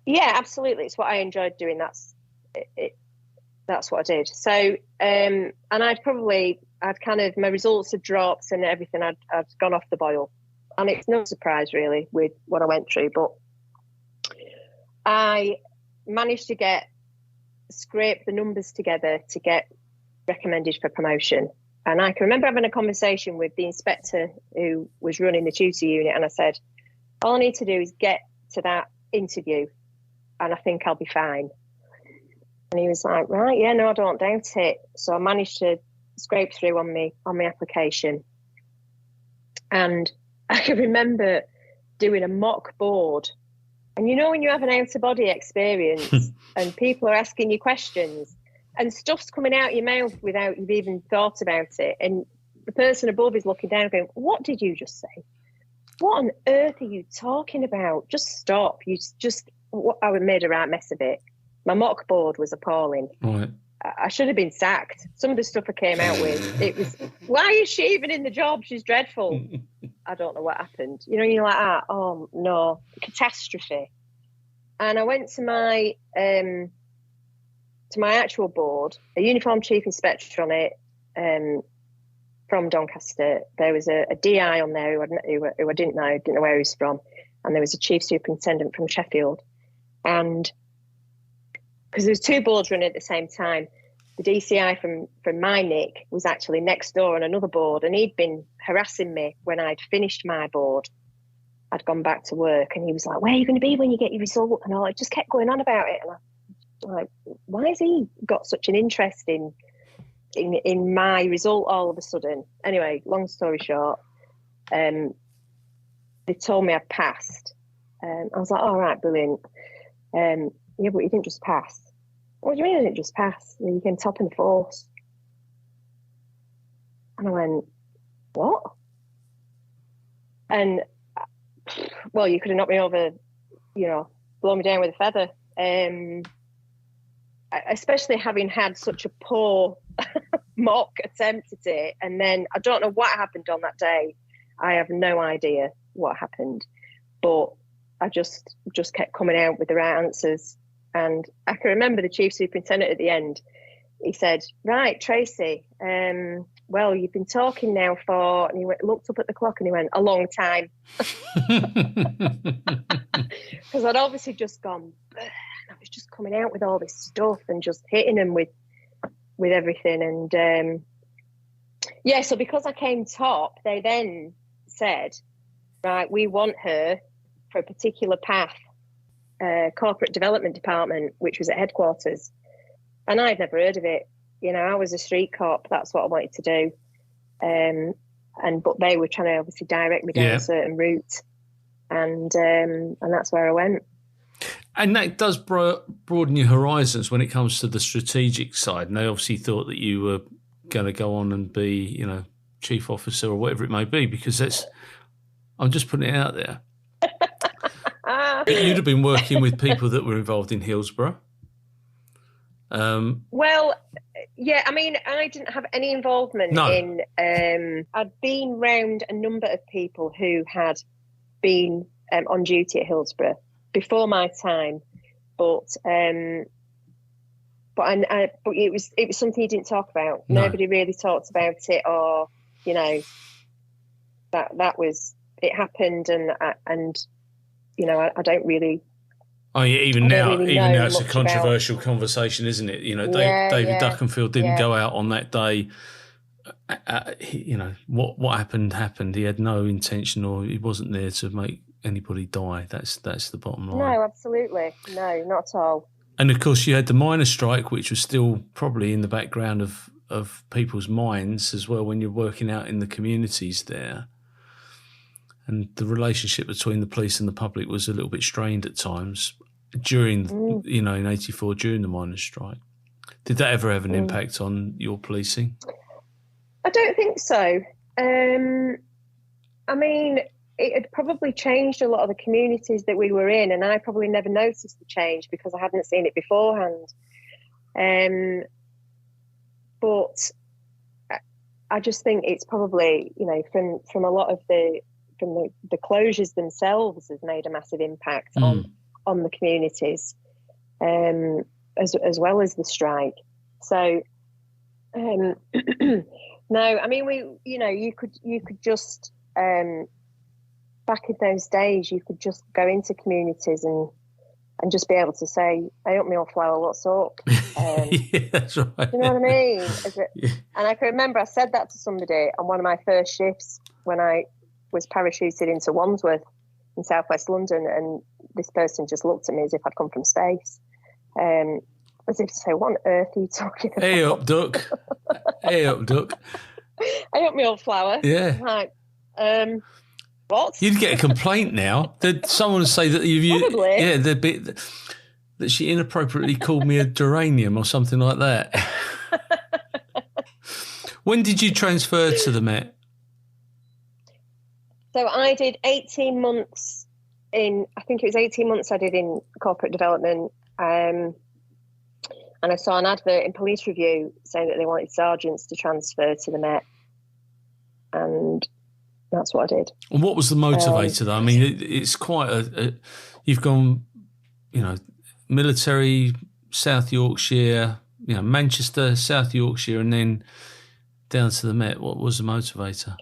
Yeah, absolutely. It's what I enjoyed doing. That's it. That's what I did. So, and my results had dropped and everything. I'd gone off the boil, and it's no surprise really with what I went through. But I managed to scrape the numbers together to get recommended for promotion. And I can remember having a conversation with the inspector who was running the tutor unit, and I said, all I need to do is get to that interview and I think I'll be fine. And he was like, right, yeah, no, I don't doubt it. So I managed to scrape through on my application. And I can remember doing a mock board. And when you have an out-of-body experience and people are asking you questions and stuff's coming out your mouth without you've even thought about it, and the person above is looking down going, what did you just say? What on earth are you talking about? Just stop. I made a right mess of it. My mock board was appalling. Right. I should have been sacked. Some of the stuff I came out with, it was, why is she even in the job? She's dreadful. I don't know what happened. You're like, oh no, catastrophe. And I went to my actual board, a uniform chief inspector on it, from Doncaster. There was a DI on there who I didn't know where he was from, and there was a chief superintendent from Sheffield. And because there was two boards running at the same time, the DCI from my nick was actually next door on another board, and he'd been harassing me when I'd finished my board. I'd gone back to work, and he was like, where are you going to be when you get your result? And I just kept going on about it. And I'm like, why has he got such an interest in my result all of a sudden? Anyway, long story short, they told me I'd passed. I was like, all right, brilliant. Yeah, but you didn't just pass. What do you mean I didn't just pass? You came top in the force. And I went, what? And, well, you could have knocked me over, blown me down with a feather. Especially having had such a poor mock attempt at it. And then I don't know what happened on that day. I have no idea what happened. But I just kept coming out with the right answers. And I can remember the chief superintendent at the end. He said, right, Tracey, well, you've been talking now for, and he looked up at the clock and he went, a long time. Because I'd obviously just gone, and I was just coming out with all this stuff and just hitting them with everything. And so because I came top, they then said, right, we want her for a particular path, corporate development department, which was at headquarters. And I'd never heard of it. I was a street cop. That's what I wanted to do. But they were trying to obviously direct me down a certain route. And that's where I went. And that does broaden your horizons when it comes to the strategic side. And they obviously thought that you were going to go on and be, chief officer or whatever it may be, because I'm just putting it out there. You'd have been working with people that were involved in Hillsborough. Well, yeah, I mean, I didn't have any involvement in... I'd been round a number of people who had been on duty at Hillsborough before my time, but it was something you didn't talk about. No. Nobody really talked about it, or that was it happened, and I don't really. Oh yeah, even now it's a controversial conversation, isn't it? David Duckenfield didn't go out on that day. What happened. He had no intention, or he wasn't there to make anybody die. That's the bottom line. No, absolutely. No, not at all. And of course, you had the miners' strike, which was still probably in the background of people's minds as well when you're working out in the communities there. And the relationship between the police and the public was a little bit strained at times during, in 84, during the miners' strike. Did that ever have an impact on your policing? I don't think so. I mean, it had probably changed a lot of the communities that we were in, and I probably never noticed the change because I hadn't seen it beforehand. But I just think it's probably, from a lot of the closures themselves has made a massive impact on the communities, as well as the strike. So, no, I mean, you could just, back in those days, you could just go into communities and just be able to say, "Hey, up me old flower, what's up?" Yeah, that's right. You know what I mean? And I can remember I said that to somebody on one of my first shifts when I was parachuted into Wandsworth in southwest London, and this person just looked at me as if I'd come from space, as if to say, "What on earth are you talking about?" Hey up, duck. Hey up, duck. Hey up, me old flower. Yeah. Like, what? You'd get a complaint now. Someone would say that that she inappropriately called me a geranium or something like that. When did you transfer to the Met? So I did 18 months I think it was 18 months I did in corporate development. And I saw an advert in Police Review saying that they wanted sergeants to transfer to the Met. And that's what I did. And what was the motivator though? I mean, it's quite you've gone, military, South Yorkshire, Manchester, South Yorkshire, and then down to the Met. What was the motivator?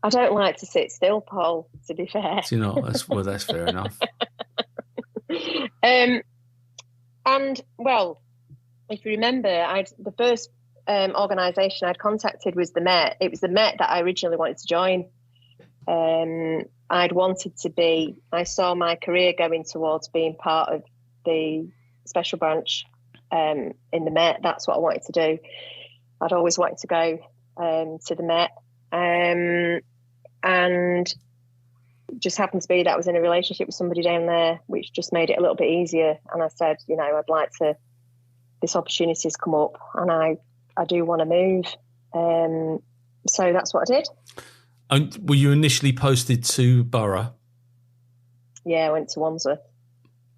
I don't like to sit still, Paul, to be fair. Do you know? That's fair enough. And, well, if you remember, the first organisation I'd contacted was the Met. It was the Met that I originally wanted to join. I saw my career going towards being part of the special branch in the Met. That's what I wanted to do. I'd always wanted to go to the Met. And just happened to be that I was in a relationship with somebody down there, which just made it a little bit easier. And I said, you know, I'd like to, this opportunity's come up and I do want to move. So that's what I did. And were you initially posted to Borough? Yeah, I went to Wandsworth.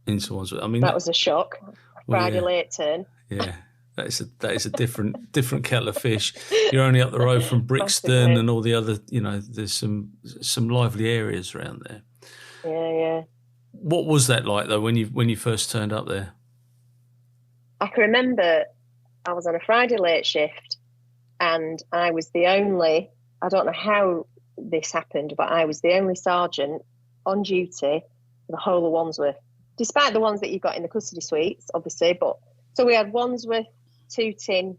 Into Wandsworth. I mean, that was a shock. Friday late turn. Yeah, that is a different kettle of fish. You're only up the road from Brixton and all the other. You know, there's some lively areas around there. Yeah. What was that like though when you first turned up there? I can remember I was on a Friday late shift, and I was the only. I don't know how this happened, but I was the only sergeant on duty for the whole of Wandsworth, despite the ones that you got in the custody suites, obviously. But so we had Wandsworth, Tooting,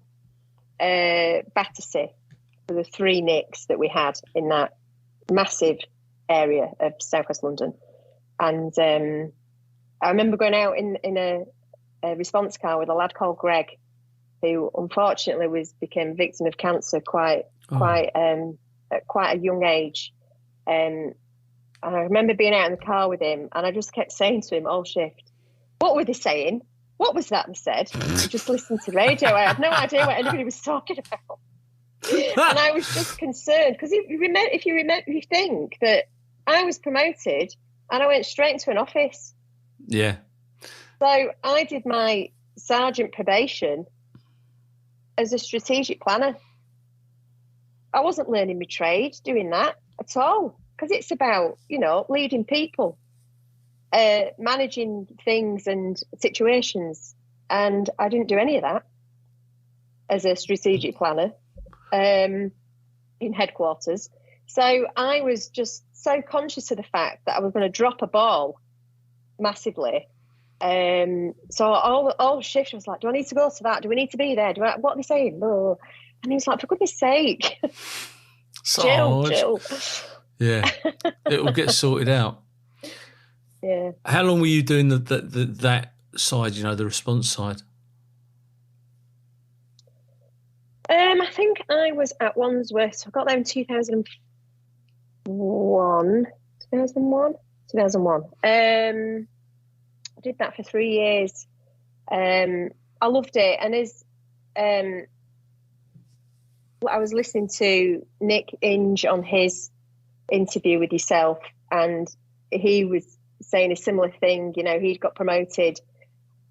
Battersea for the 3 nicks that we had in that massive area of South West London. And I remember going out in a response car with a lad called Greg, who unfortunately became a victim of cancer at quite a young age. And I remember being out in the car with him, and I just kept saying to him all shift, what were they saying? What was that they said? I just listened to the radio. I had no idea what anybody was talking about. And I was just concerned, because if you think that I was promoted and I went straight into an office. Yeah. So I did my sergeant probation as a strategic planner. I wasn't learning my trade doing that at all, because it's about, you know, leading people, managing things and situations. And I didn't do any of that as a strategic planner in headquarters. So I was just so conscious of the fact that I was going to drop a ball massively. So all shift was like, do I need to go to that? Do we need to be there? What are they saying? Oh. And he was like, for goodness sake, chill. Yeah, it will get sorted out. Yeah. How long were you doing that side, you know, the response side? I think I was at Wandsworth. So I got there in 2001. I did that for 3 years. I loved it. And as I was listening to Nick Inge on his interview with yourself, and he was saying a similar thing. You know, he'd got promoted,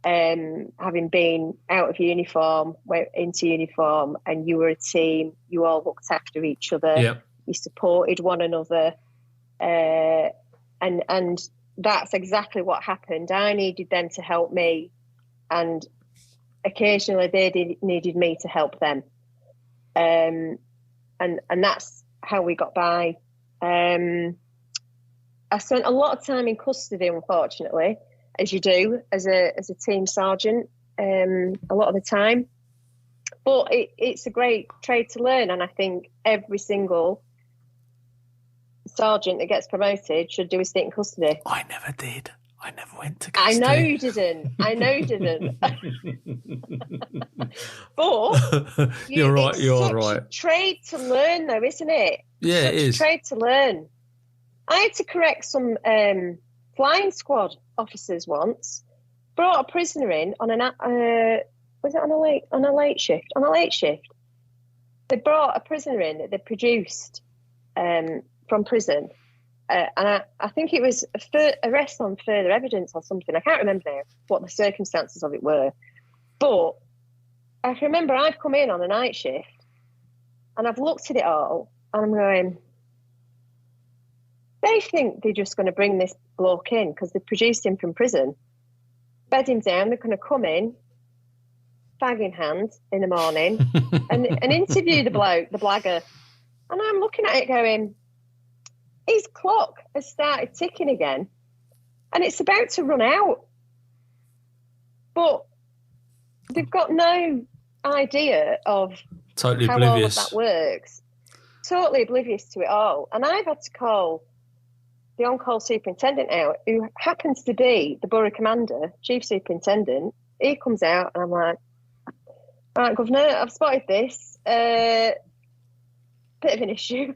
having been out of uniform, went into uniform, and you were a team. You all looked after each other. Yep. You supported one another, and that's exactly what happened. I needed them to help me, and occasionally they needed me to help them. And that's how we got by. I spent a lot of time in custody, unfortunately, as you do as a team sergeant, a lot of the time. But it's a great trade to learn, and I think every single sergeant that gets promoted should do a stint in custody. I never did. I never went to custody. I know you didn't. But you're right. You're such right. a trade to learn, though, isn't it? Yeah, such it is. A trade to learn. I had to correct some flying squad officers once. Brought a prisoner in on was it on a late shift? On a late shift, they brought a prisoner in that they produced from prison. And I think it was arrest on further evidence or something. I can't remember now what the circumstances of it were. But I can remember I've come in on a night shift and I've looked at it all and I'm going, they think they're just going to bring this bloke in because they produced him from prison, bed him down, they're going to come in, fag in hand in the morning and interview the bloke, the blagger. And I'm looking at it going, his clock has started ticking again and it's about to run out. But they've got no idea of totally how oblivious. all of that works. Totally oblivious to it all. And I've had to call the on-call superintendent out, who happens to be the borough commander, chief superintendent. He comes out and I'm like, all right, Governor, I've spotted this. Bit of an issue.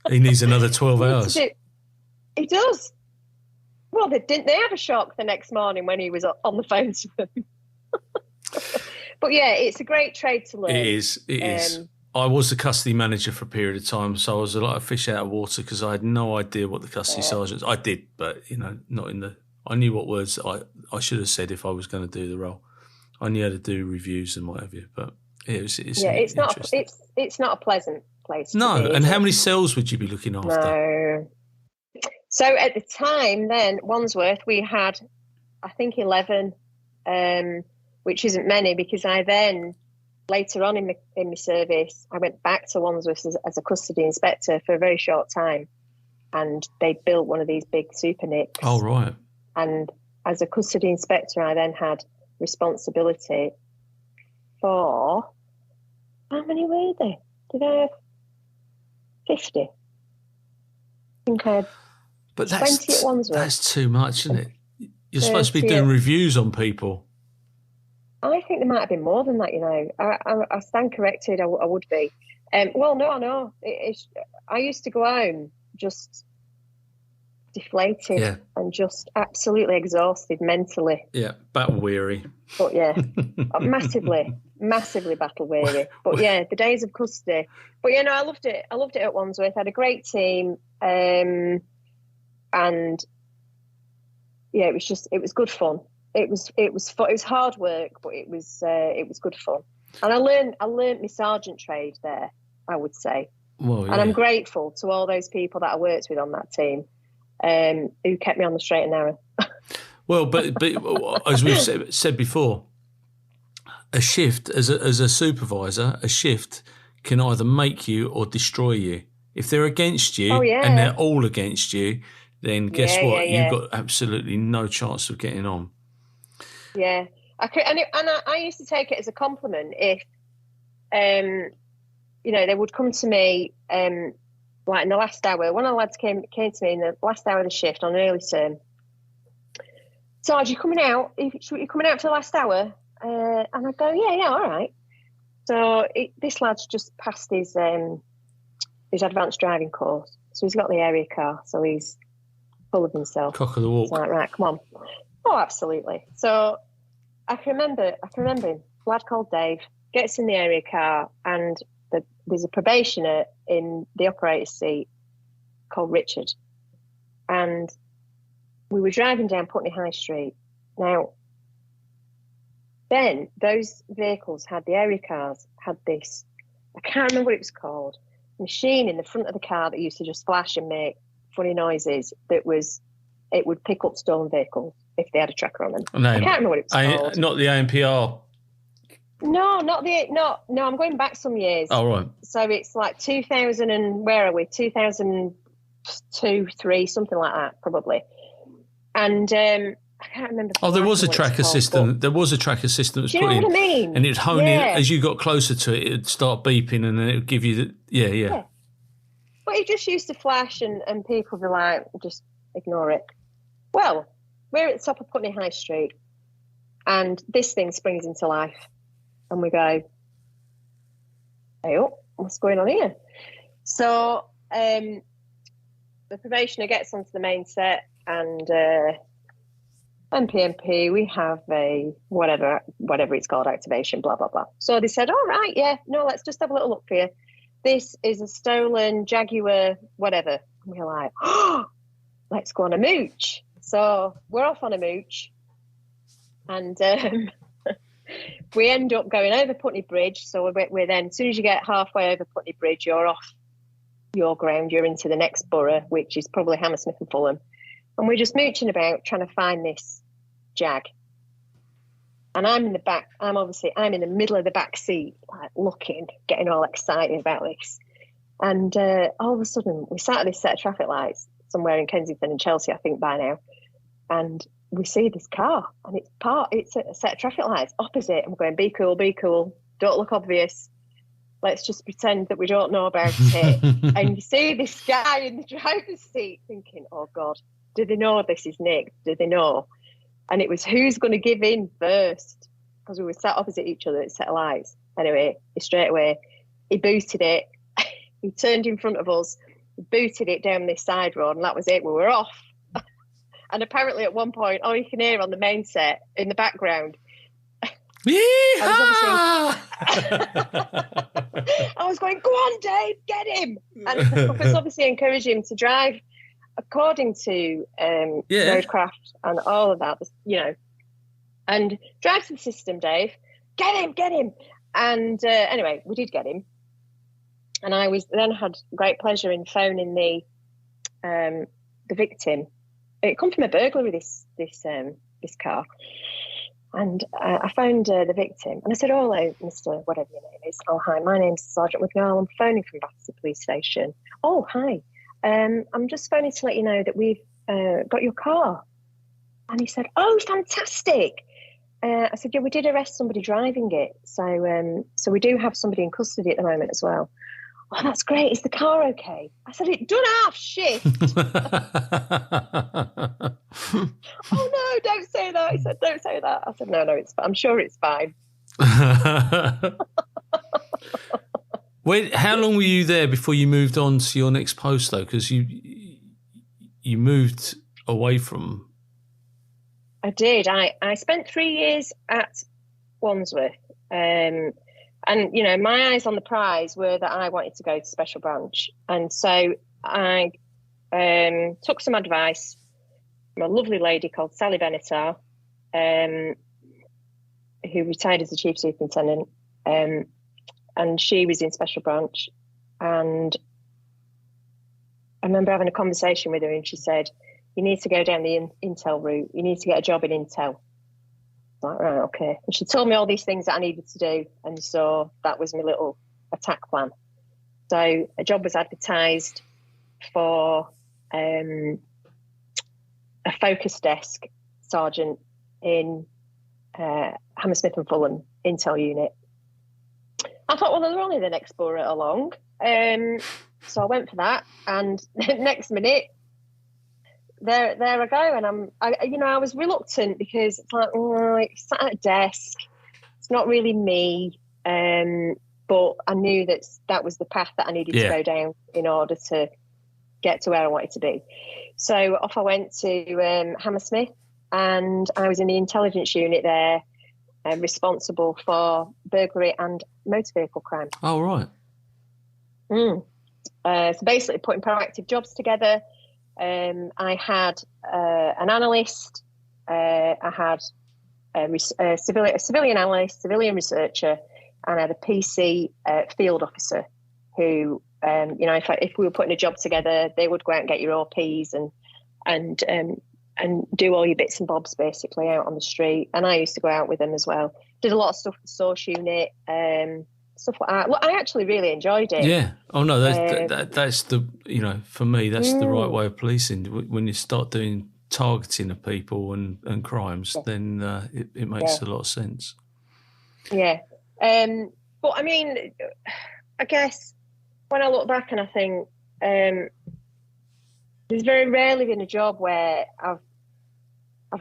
He needs another 12 hours. He does. Well, didn't they have a shock the next morning when he was on the phone to them? But yeah, it's a great trade to learn. It is. I was the custody manager for a period of time, so I was like a fish out of water because I had no idea what the custody sergeants. I did, but not in the. I knew what words I should have said if I was going to do the role. I knew how to do reviews and what have you, but it's not a pleasant place. No, to be, and how many cells would you be looking after? No. So at the time, then Wandsworth, we had, I think, 11, which isn't many because I then. Later on in my service, I went back to Wandsworth as a custody inspector for a very short time, and they built one of these big super NICs. Oh, right. And as a custody inspector, I then had responsibility for, how many were there? Did I have 50? I think I had 20 at Wandsworth. That's too much, isn't it? You're supposed to be doing reviews on people. I think there might have been more than that, I stand corrected, I would be. Well, no. I used to go home just deflated and just absolutely exhausted mentally. Yeah, battle weary. But yeah, massively battle weary. But yeah, the days of custody. But I loved it. I loved it at Wandsworth. I had a great team. And yeah, it was good fun. It was fun. It was hard work, but it was good fun. And I learned my sergeant trade there, I would say. Well, yeah. And I'm grateful to all those people that I worked with on that team, who kept me on the straight and narrow. Well, but as we've said before, a shift as a supervisor, a shift can either make you or destroy you. If they're against you and they're all against you, then guess what? You've got absolutely no chance of getting on. Yeah, I used to take it as a compliment if, they would come to me, like in the last hour. One of the lads came to me in the last hour of the shift on an early term. Sarge, you coming out? You coming out for the last hour? And I go, yeah, all right. So this lad's just passed his advanced driving course, so he's got the area car, so he's full of himself. Cock of the walk. It's like, right, come on. Oh, absolutely. So I can remember him, a lad called Dave, gets in the area car, and there's a probationer in the operator's seat called Richard. And we were driving down Putney High Street. Now, then those vehicles the area cars had this, I can't remember what it was called, machine in the front of the car that used to just flash and make funny noises it would pick up stolen vehicles if they had a tracker on them. No, I can't remember what it was called. Not the ANPR. No, I'm going back some years. Oh, right. So it's like 2000 and where are we? 2002, 3, something like that, probably. And I can't remember. Oh, there was a tracker system. There was a tracker system that was put in. Do you know what I mean? And it'd hone in as you got closer to it. It'd start beeping, and then it would give you the yeah. But it just used to flash, and people would be like, just ignore it. Well, we're at the top of Putney High Street, and this thing springs into life, and we go, hey, what's going on here? So the probationer gets onto the main set, and PMP, we have a whatever it's called, activation, blah, blah, blah. So they said, all right, let's just have a little look for you. This is a stolen Jaguar, whatever. And we're like, let's go on a mooch. So we're off on a mooch, and we end up going over Putney Bridge. So we're then, as soon as you get halfway over Putney Bridge, you're off your ground. You're into the next borough, which is probably Hammersmith and Fulham. And we're just mooching about trying to find this Jag. And I'm in the back. I'm in the middle of the back seat, like looking, getting all excited about this. And all of a sudden, we sat at this set of traffic lights somewhere in Kensington and Chelsea, I think, by now. And we see this car, and it's a set of traffic lights opposite. I'm going, be cool, don't look obvious. Let's just pretend that we don't know about it. And you see this guy in the driver's seat thinking, oh, God, do they know this is Nick? Do they know? And it was who's going to give in first, because we were sat opposite each other at a set of lights. Anyway, straight away, he booted it. He turned in front of us. booted it down this side road, and that was it. We were off. And apparently at one point, all you can hear on the main set in the background, I was going, go on, Dave, get him. And I was obviously encouraging him to drive according to roadcraft and all of that, you know, and drive to the system, Dave. Get him. And anyway, we did get him. And I had great pleasure in phoning the victim. It come from a burglary, this car. And I phoned the victim, and I said, "Oh, hello, Mr. whatever your name is. Oh, hi, my name's Sergeant Wignall. I'm phoning from Battersea Police Station. Oh, hi. I'm just phoning to let you know that we've got your car." And he said, "Oh, fantastic." I said, "Yeah, we did arrest somebody driving it. So we do have somebody in custody at the moment as well." "Oh, that's great. Is the car okay?" I said, "It done half shift." "Oh, no, don't say that." He said, "Don't say that." I said, No, I'm sure it's fine. Wait, how long were you there before you moved on to your next post, though? Because you moved away from... I did. I spent 3 years at Wandsworth. And, you know, my eyes on the prize were that I wanted to go to Special Branch. And so I took some advice from a lovely lady called Sally Benatar, who retired as the Chief Superintendent. And she was in Special Branch. And I remember having a conversation with her, and she said, "You need to go down the Intel route. You need to get a job in Intel." Like, right, okay. And she told me all these things that I needed to do, and so that was my little attack plan. So a job was advertised for a focus desk sergeant in Hammersmith and Fulham Intel unit. I thought, well, they're only the next borough along. So I went for that, and next minute, there I go, and I was reluctant because it's like, oh, it's sat at a desk, it's not really me, but I knew that was the path that I needed to go down in order to get to where I wanted to be. So off I went to Hammersmith, and I was in the intelligence unit there, responsible for burglary and motor vehicle crime. Oh, right. So basically putting proactive jobs together. I had an analyst, I had a civilian analyst, civilian researcher, and I had a PC field officer who, if we were putting a job together, they would go out and get your OPs and do all your bits and bobs basically out on the street. And I used to go out with them as well. Did a lot of stuff with the source unit, stuff like that. Well, I actually really enjoyed it. Yeah. Oh no, that's the, for me, that's the right way of policing. When you start doing targeting of people and crimes, then it makes a lot of sense. Yeah. But I mean, I guess when I look back and I think there's very rarely been a job where I've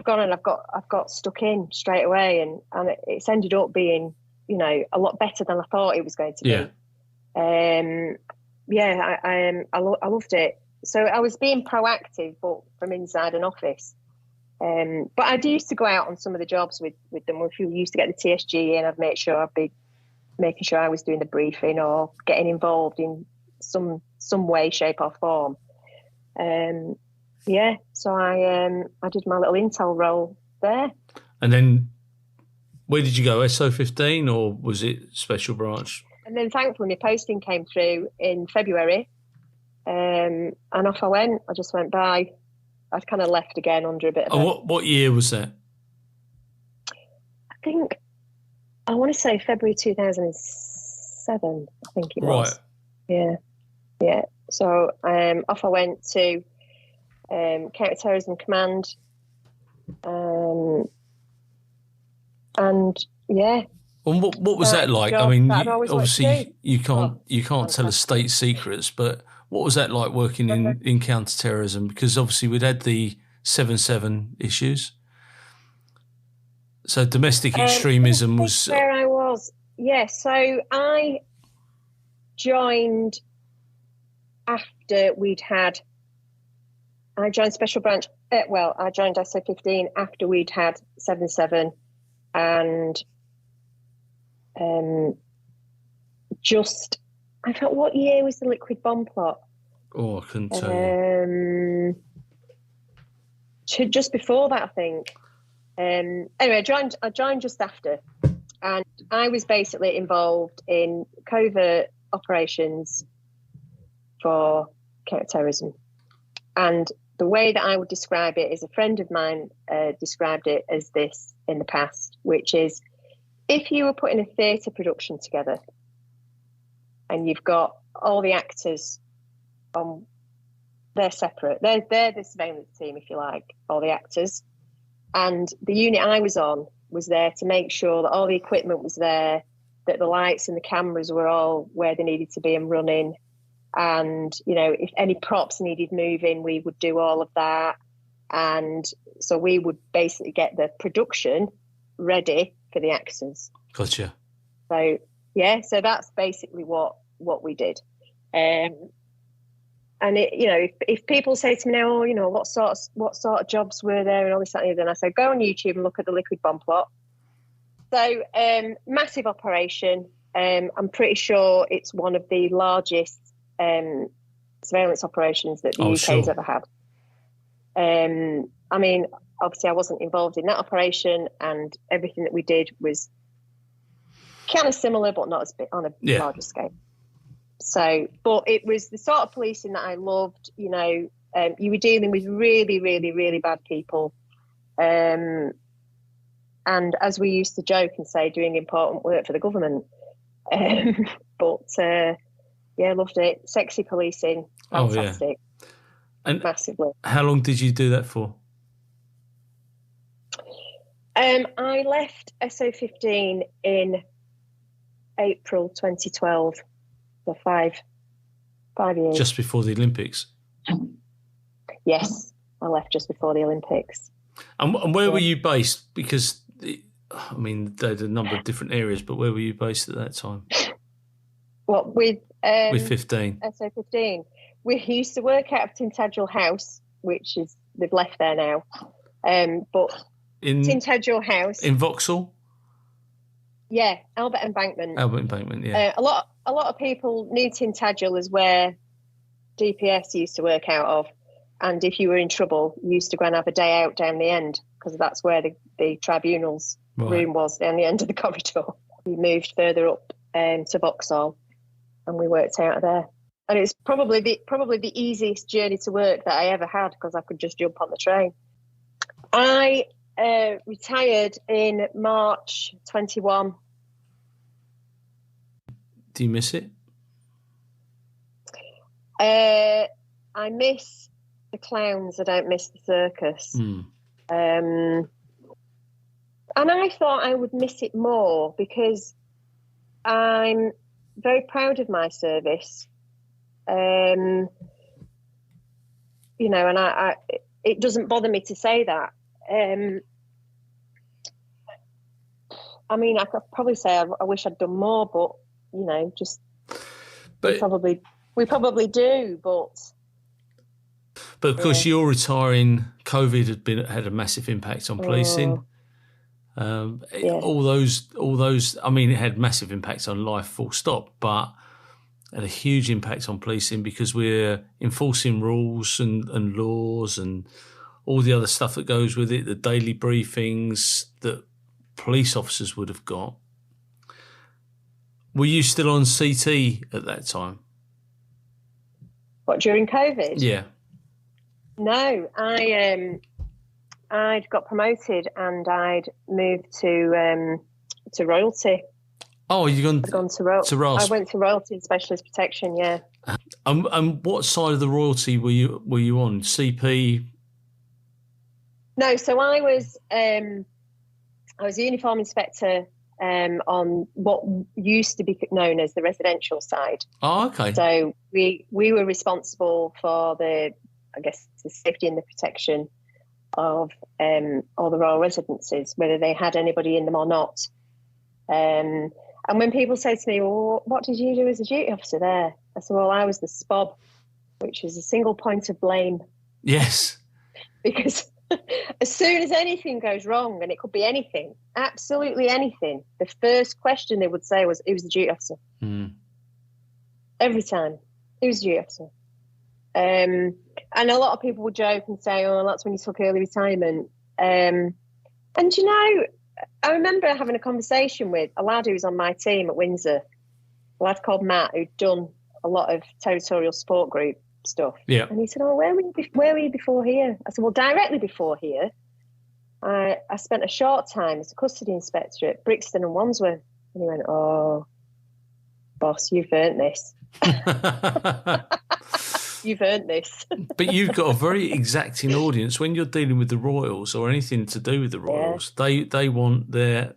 gone and I've got stuck in straight away, and it's ended up being, a lot better than I thought it was going to be. I loved it. So I was being proactive, but from inside an office. But I used to go out on some of the jobs with them. If you used to get the TSG in, I'd make sure I'd be making sure I was doing the briefing or getting involved in some way, shape or form. So I did my little intel role there. And then where did you go, SO15 or was it Special Branch? And then thankfully my posting came through in February, and off I went. I just went by. I'd kind of left again under a bit of what year was that? I want to say February 2007, I think it was. Right. Yeah. So off I went to Counter-Terrorism Command. And what was that like? I mean, obviously you can't tell us state secrets, but what was that like working in counter-terrorism? Because obviously we'd had the 7/7 issues. So domestic extremism was where I was. Yeah, so I joined after I joined Special Branch. I joined SO15 after we'd had 7-7, and I thought, what year was the liquid bomb plot? Oh, I couldn't tell you. Just before that, I think. Anyway, I joined just after, and I was basically involved in covert operations for counter-terrorism. And the way that I would describe it is, a friend of mine described it as this in the past, which is, if you were putting a theatre production together and you've got all the actors on, they're separate, they're the surveillance team, if you like, all the actors. And the unit I was on was there to make sure that all the equipment was there, that the lights and the cameras were all where they needed to be and running. And, if any props needed moving, we would do all of that. And so we would basically get the production ready for the actors. Gotcha. So, so that's basically what we did. And if people say to me now, what sort of jobs were there and all this, that, and the other, and I say, go on YouTube and look at the liquid bomb plot. So, massive operation. I'm pretty sure it's one of the largest surveillance operations that the UK's ever had. Obviously I wasn't involved in that operation, and everything that we did was kind of similar, but not as big on a larger scale. So, but it was the sort of policing that I loved. You were dealing with really, really, really bad people. And as we used to joke and say, doing important work for the government. Loved it. Sexy policing. Fantastic. Oh, yeah. And massively. How long did you do that for? I left SO15 in April 2012. For 5 years. Just before the Olympics? Yes, I left just before the Olympics. And where were you based? Because, there's a number of different areas, but where were you based at that time? What, with 15? SO15. We used to work out of Tintagel House, which they've left there now. But Tintagel House. In Vauxhall? Yeah, Albert Embankment. Yeah. A lot of people knew Tintagel as where DPS used to work out of, and if you were in trouble, you used to go and have a day out down the end, because that's where the tribunal's room was, down the end of the corridor. We moved further up to Vauxhall, and we worked out of there. And it's probably the easiest journey to work that I ever had, because I could just jump on the train. I retired in March 21. Do you miss it? I miss the clowns. I don't miss the circus. And I thought I would miss it more, because I'm very proud of my service. And it doesn't bother me to say that. I could probably say I wish I'd done more, but we probably do, but of course you're retiring. COVID had a massive impact on policing. All those. It had massive impacts on life, full stop, but had a huge impact on policing, because we're enforcing rules and laws and all the other stuff that goes with it, the daily briefings that police officers would have got. Were you still on CT at that time? What, during COVID? Yeah. No, I'd got promoted and I'd moved to royalty. Oh, gone to RAF? I went to royalty and specialist protection. Yeah. And what side of the royalty were you on? CP? No, so I was a uniform inspector on what used to be known as the residential side. Oh, okay. So we were responsible for the safety and the protection of all the royal residences, whether they had anybody in them or not. And when people say to me, well, what did you do as a duty officer there? I said, well, I was the SPOB. which is a single point of blame. Yes. Because as soon as anything goes wrong, and it could be anything, absolutely anything, the first question they would say was, "Who's the duty officer?" Every time, "Who's the duty officer?" And a lot of people would joke and say, "Oh, that's when you took early retirement." And you know, I remember having a conversation with a lad who was on my team at Windsor, a lad called Matt, who'd done a lot of territorial support group stuff. Yeah. And he said, "Oh, where were you before here?" I said, "Well, directly before here, I spent a short time as a custody inspector at Brixton and Wandsworth." And he went, "Oh, boss, you've earned this." You've earned this. But you've got a very exacting audience when you're dealing with the royals or anything to do with the royals. Yeah. They want their...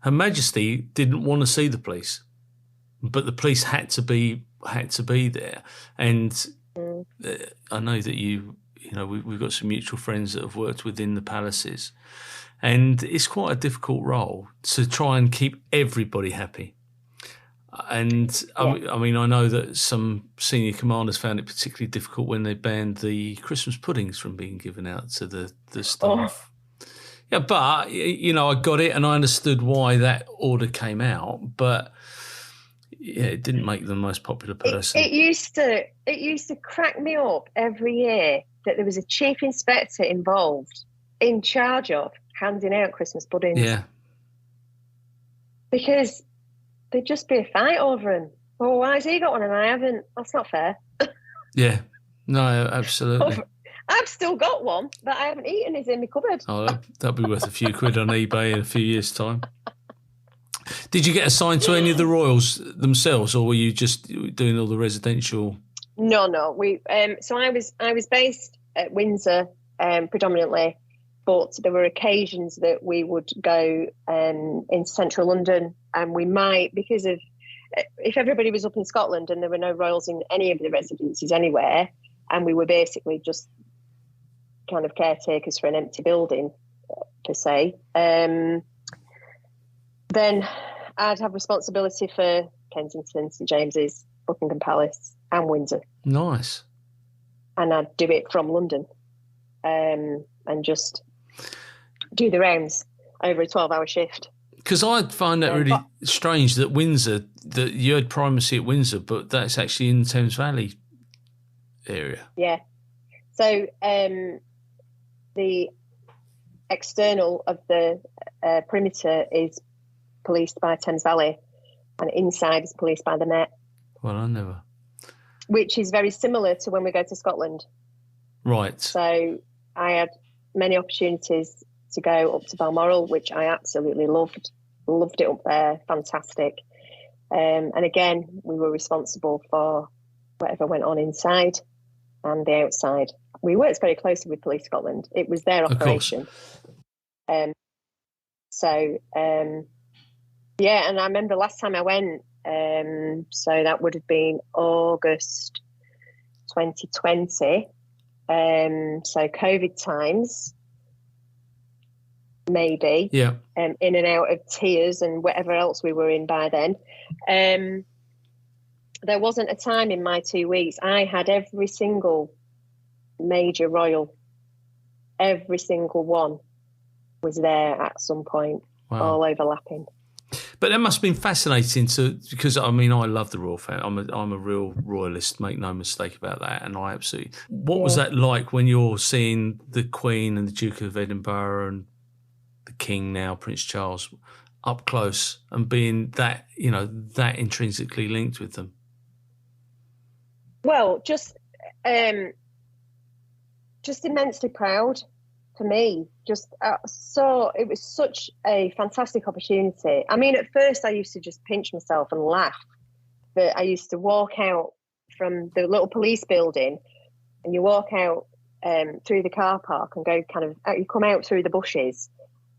Her Majesty didn't want to see the police, but the police had to be there. And I know that you know we've got some mutual friends that have worked within the palaces, and it's quite a difficult role to try and keep everybody happy. And I mean, I know that some senior commanders found it particularly difficult when they banned the Christmas puddings from being given out to the staff. Oh. Yeah, but, you know, I got it and I understood why that order came out, but yeah, it didn't make them the most popular person. It used to crack me up every year that there was a chief inspector involved in charge of handing out Christmas puddings. Yeah. Because there'd just be a fight over him. Well, why has he got one and I haven't? That's not fair. Yeah, no, absolutely. I've still got one that I haven't eaten. It's in my cupboard. Oh, that'll be worth a few quid on eBay in a few years' time. Did you get assigned to any of the royals themselves, or were you just doing all the residential? No. So I was based at Windsor predominantly, but there were occasions that we would go in central London, and we might, because of if everybody was up in Scotland and there were no royals in any of the residences anywhere, and we were basically just kind of caretakers for an empty building per se, then I'd have responsibility for Kensington, St James's, Buckingham Palace and Windsor. Nice. And I'd do it from London and just do the rounds over a 12-hour shift. Because I find that really strange that Windsor, that you had primacy at Windsor, but that's actually in the Thames Valley area. Yeah. So the external of the perimeter is policed by Thames Valley, and inside is policed by the Met. Well, I never. Which is very similar to when we go to Scotland. Right. So I had many opportunities to go up to Balmoral, which I absolutely loved. Loved it up there, fantastic. And again, we were responsible for whatever went on inside and the outside. We worked very closely with Police Scotland. It was their operation. Yeah, and I remember last time I went, so that would have been August 2020. So COVID times, maybe. Yeah. In and out of tears and whatever else we were in by then. There wasn't a time in my 2 weeks. I had every single major royal, every single one was there at some point, all overlapping. But that must have been fascinating because I mean, I love the royal family. I'm a real royalist, make no mistake about that. And I absolutely. What was that like when you're seeing the Queen and the Duke of Edinburgh and the King now, Prince Charles, up close and being that, you know, that intrinsically linked with them? Well, just immensely proud. For me, so it was such a fantastic opportunity. I mean, at first I used to just pinch myself and laugh. But I used to walk out from the little police building, and you walk out through the car park and go you come out through the bushes,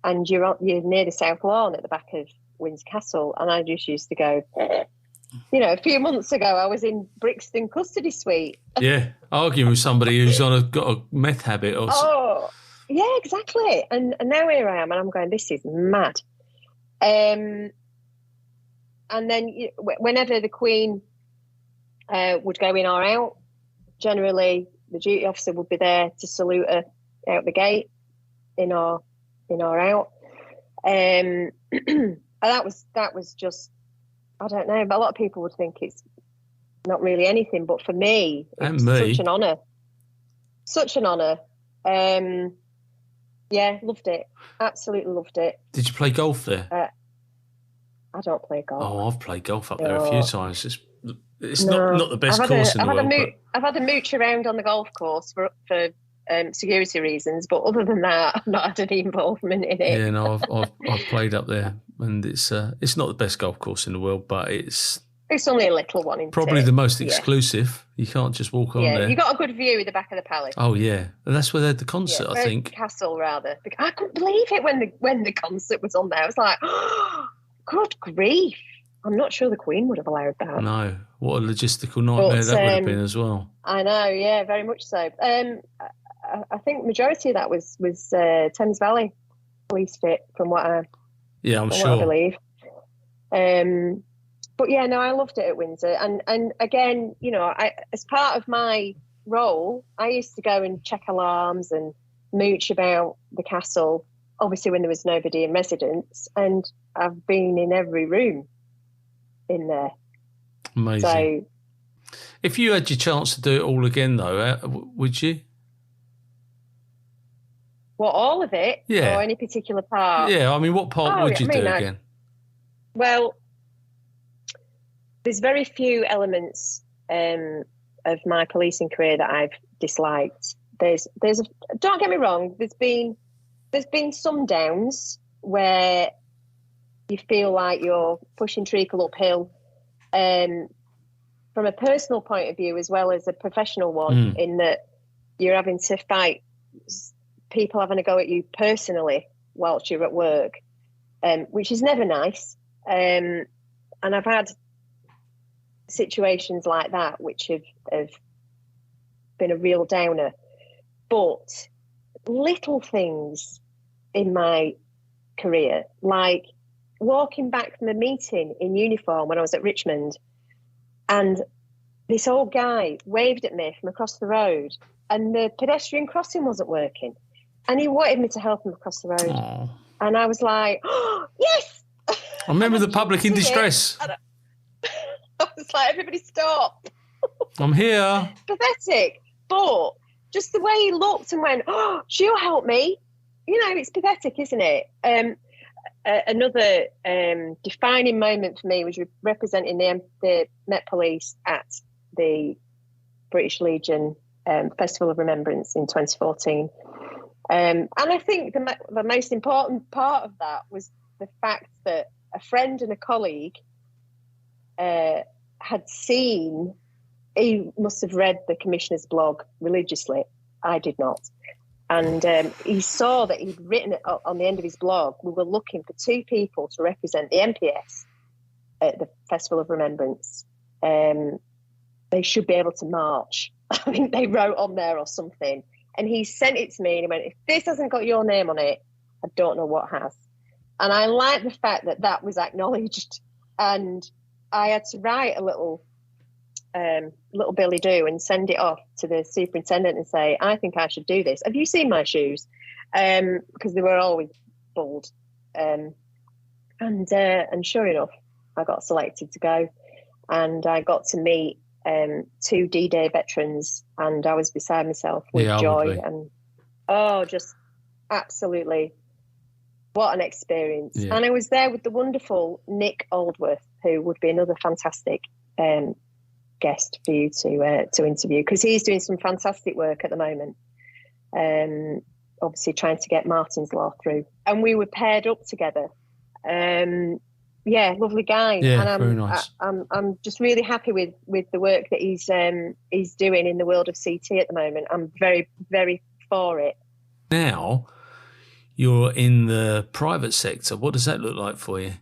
and you're near the South Lawn at the back of Windsor Castle. And I just used to go, you know, a few months ago I was in Brixton Custody Suite. Yeah, arguing with somebody who's got a meth habit or yeah, exactly. And now here I am, and I'm going, this is mad. And then whenever the Queen would go in or out, generally the duty officer would be there to salute her out the gate, in or out. And that was just, I don't know, but a lot of people would think it's not really anything, but for me, it's such an honour. Such an honour. Yeah, loved it. Absolutely loved it. Did you play golf there? I don't play golf. Oh, I've played golf up there a few times. It's not the best course in the world. I've had a mooch around on the golf course for security reasons, but other than that, I've not had any involvement in it. Yeah, no, I've played up there, and it's not the best golf course in the world, but it's only a little one. Probably the most exclusive. You can't just walk on there. You got a good view of the back of the palace. Oh yeah, and that's where they had the concert. I think castle rather. I couldn't believe it when the concert was on there. I was like, oh, good grief. I'm not sure the Queen would have allowed that. No, what a logistical nightmare that would have been as well. I know, yeah, very much so. I think majority of that was Thames Valley Police Fit, from what I believe. But yeah, no, I loved it at Windsor, and again, you know, as part of my role, I used to go and check alarms and mooch about the castle. Obviously, when there was nobody in residence, and I've been in every room in there. Amazing. So, if you had your chance to do it all again, though, would you? What, all of it? Yeah. Or any particular part? Yeah, I mean, what part would you do again? Well, there's very few elements of my policing career that I've disliked. Don't get me wrong, there's been some downs where you feel like you're pushing treacle uphill, from a personal point of view as well as a professional one, in that you're having to fight people having a go at you personally whilst you're at work, which is never nice. And I've had situations like that which have been a real downer. But little things in my career, like walking back from a meeting in uniform when I was at Richmond, and this old guy waved at me from across the road, and the pedestrian crossing wasn't working, and he wanted me to help him across the road. Aww. And I was like, oh, yes! I remember the public in distress. I was like, everybody stop. I'm here. Pathetic. But just the way he looked and went, oh, she'll help me. You know, it's pathetic, isn't it? Another defining moment for me was representing the Met Police at the British Legion Festival of Remembrance in 2014. And I think the most important part of that was the fact that a friend and a colleague had seen, he must have read the Commissioner's blog religiously. I did not. And he saw that he'd written it on the end of his blog, we were looking for 2 people to represent the MPS at the Festival of Remembrance. They should be able to march. I think they wrote on there or something. And he sent it to me and he went, if this hasn't got your name on it, I don't know what has. And I like the fact that that was acknowledged. And I had to write a little Billy Do and send it off to the superintendent and say, I think I should do this. Have you seen my shoes? Because they were always bald. And sure enough, I got selected to go, and I got to meet 2 D-Day veterans, and I was beside myself with joy. And just absolutely, what an experience. Yeah. And I was there with the wonderful Nick Aldworth, who would be another fantastic guest for you to interview, because he's doing some fantastic work at the moment, obviously trying to get Martin's Law through, and we were paired up together. Lovely guy. Yeah, very nice. I'm just really happy with the work that he's doing in the world of CT at the moment. I'm very, very for it. Now you're in the private sector. What does that look like for you?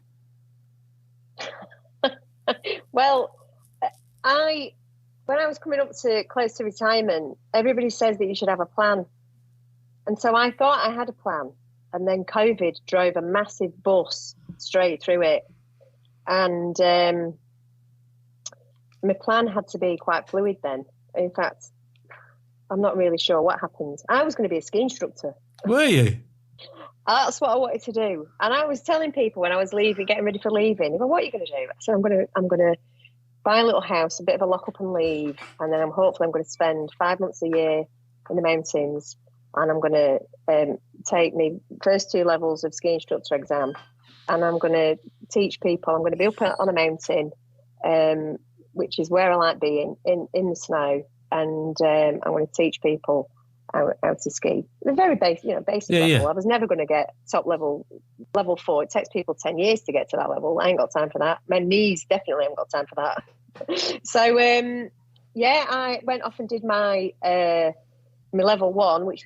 Well, when I was coming up to close to retirement, everybody says that you should have a plan. And so I thought I had a plan. And then COVID drove a massive bus straight through it. And my plan had to be quite fluid then. In fact, I'm not really sure what happened. I was going to be a ski instructor. Were you? That's what I wanted to do. And I was telling people when I was leaving, getting ready for leaving, what are you going to do? I said, I'm going to buy a little house, a bit of a lock up and leave. And then hopefully I'm going to spend 5 months a year in the mountains. And I'm going to take my first 2 levels of ski instructor exam. And I'm going to teach people. I'm going to be up on a mountain, which is where I like being, in the snow. And I'm going to teach people how to ski. The very basic level. Yeah. I was never going to get top level 4. It takes people 10 years to get to that level. I ain't got time for that. My knees definitely haven't got time for that. So, I went off and did my level 1, which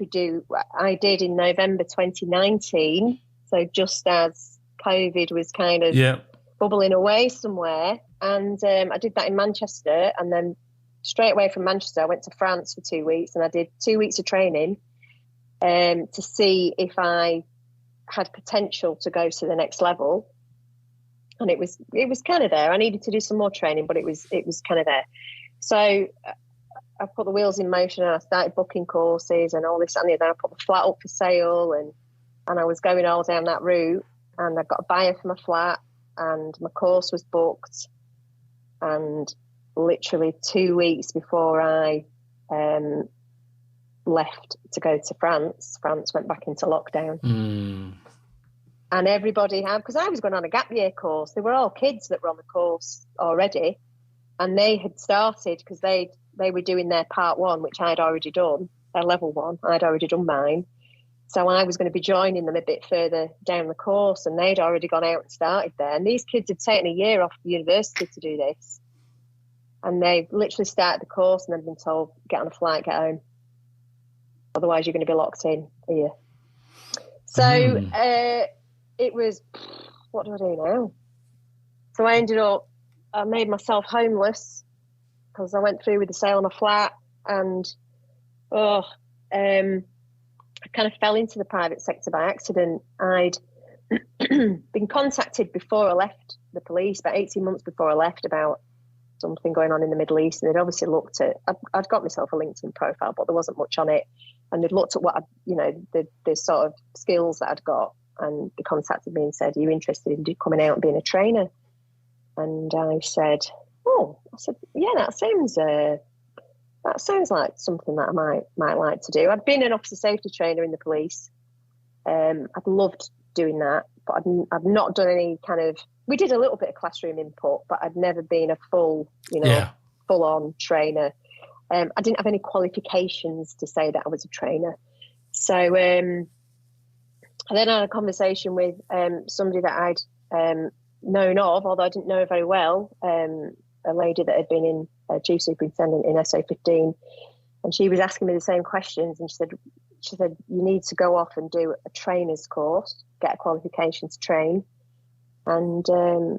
I did in November 2019. So just as COVID was kind of bubbling away somewhere. And I did that in Manchester, and then straight away from Manchester, I went to France for 2 weeks, and I did 2 weeks of training to see if I had potential to go to the next level. And it was kind of there. I needed to do some more training, but it was kind of there. So I put the wheels in motion, and I started booking courses and all this and the other. I put the flat up for sale, and I was going all down that route, and I got a buyer for my flat, and my course was booked. And literally 2 weeks before I left to go to France went back into lockdown. And everybody had, because I was going on a gap year course. They were all kids that were on the course already, and they had started because they were doing their part 1, which I'd already done, their level 1. I'd already done mine. So I was going to be joining them a bit further down the course, and they'd already gone out and started there. And these kids had taken a year off the university to do this. And they literally started the course and then been told, get on a flight, get home. Otherwise, you're going to be locked in here. So it was, what do I do now? So I made myself homeless because I went through with the sale of my flat, and I kind of fell into the private sector by accident. I'd been contacted before I left the police, about 18 months before I left, about something going on in the Middle East, and they'd obviously looked at, I'd got myself a LinkedIn profile, but there wasn't much on it, and they'd looked at what the sort of skills that I'd got, and they contacted me and said, are you interested in coming out and being a trainer? And I said, yeah, that sounds like something that I might like to do. I'd been an officer safety trainer in the police. I'd loved doing that, but I've not done any kind of, we did a little bit of classroom input, but I'd never been a full-on trainer. I didn't have any qualifications to say that I was a trainer. So I then had a conversation with somebody that I'd known of, although I didn't know her very well, a lady that had been in chief superintendent in SO15, and she was asking me the same questions, and she said you need to go off and do a trainer's course, get a qualification to train. And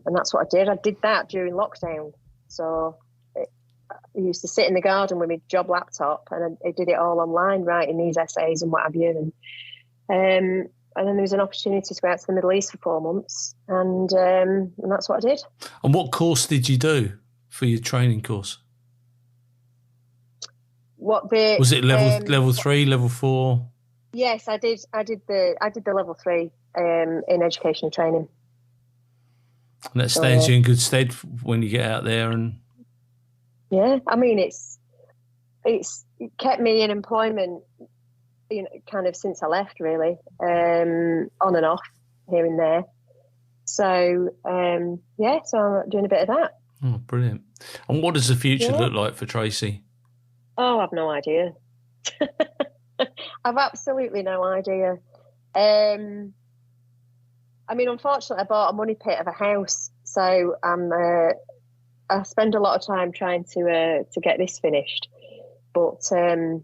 that's what I did. I did that during lockdown. So I used to sit in the garden with my job laptop, and I did it all online, writing these essays and what have you. And then there was an opportunity to go out to the Middle East for 4 months, and that's what I did. And what course did you do for your training course? Was it level 3, level 4? Yes, I did. I did the level 3 in education and training. And that stands you in good stead when you get out there. And yeah, I mean, it kept me in employment, kind of since I left, really, on and off here and there. So so I'm doing a bit of that. Oh, brilliant! And what does the future look like for Tracey? Oh, I've no idea. I've absolutely no idea. I mean, unfortunately, I bought a money pit of a house, so I spend a lot of time trying to get this finished. But I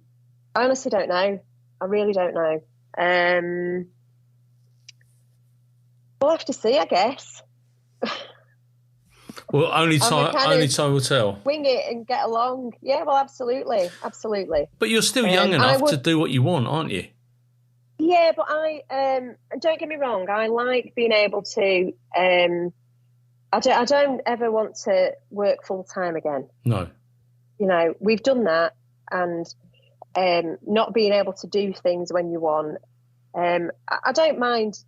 honestly don't know. I really don't know. We'll have to see, I guess. Well, only time will tell. Wing it and get along. Yeah, well, absolutely. But you're still young enough to do what you want, aren't you? Yeah, but I don't get me wrong. I like being able to. I don't ever want to work full time again. No. We've done that, and not being able to do things when you want. I don't mind,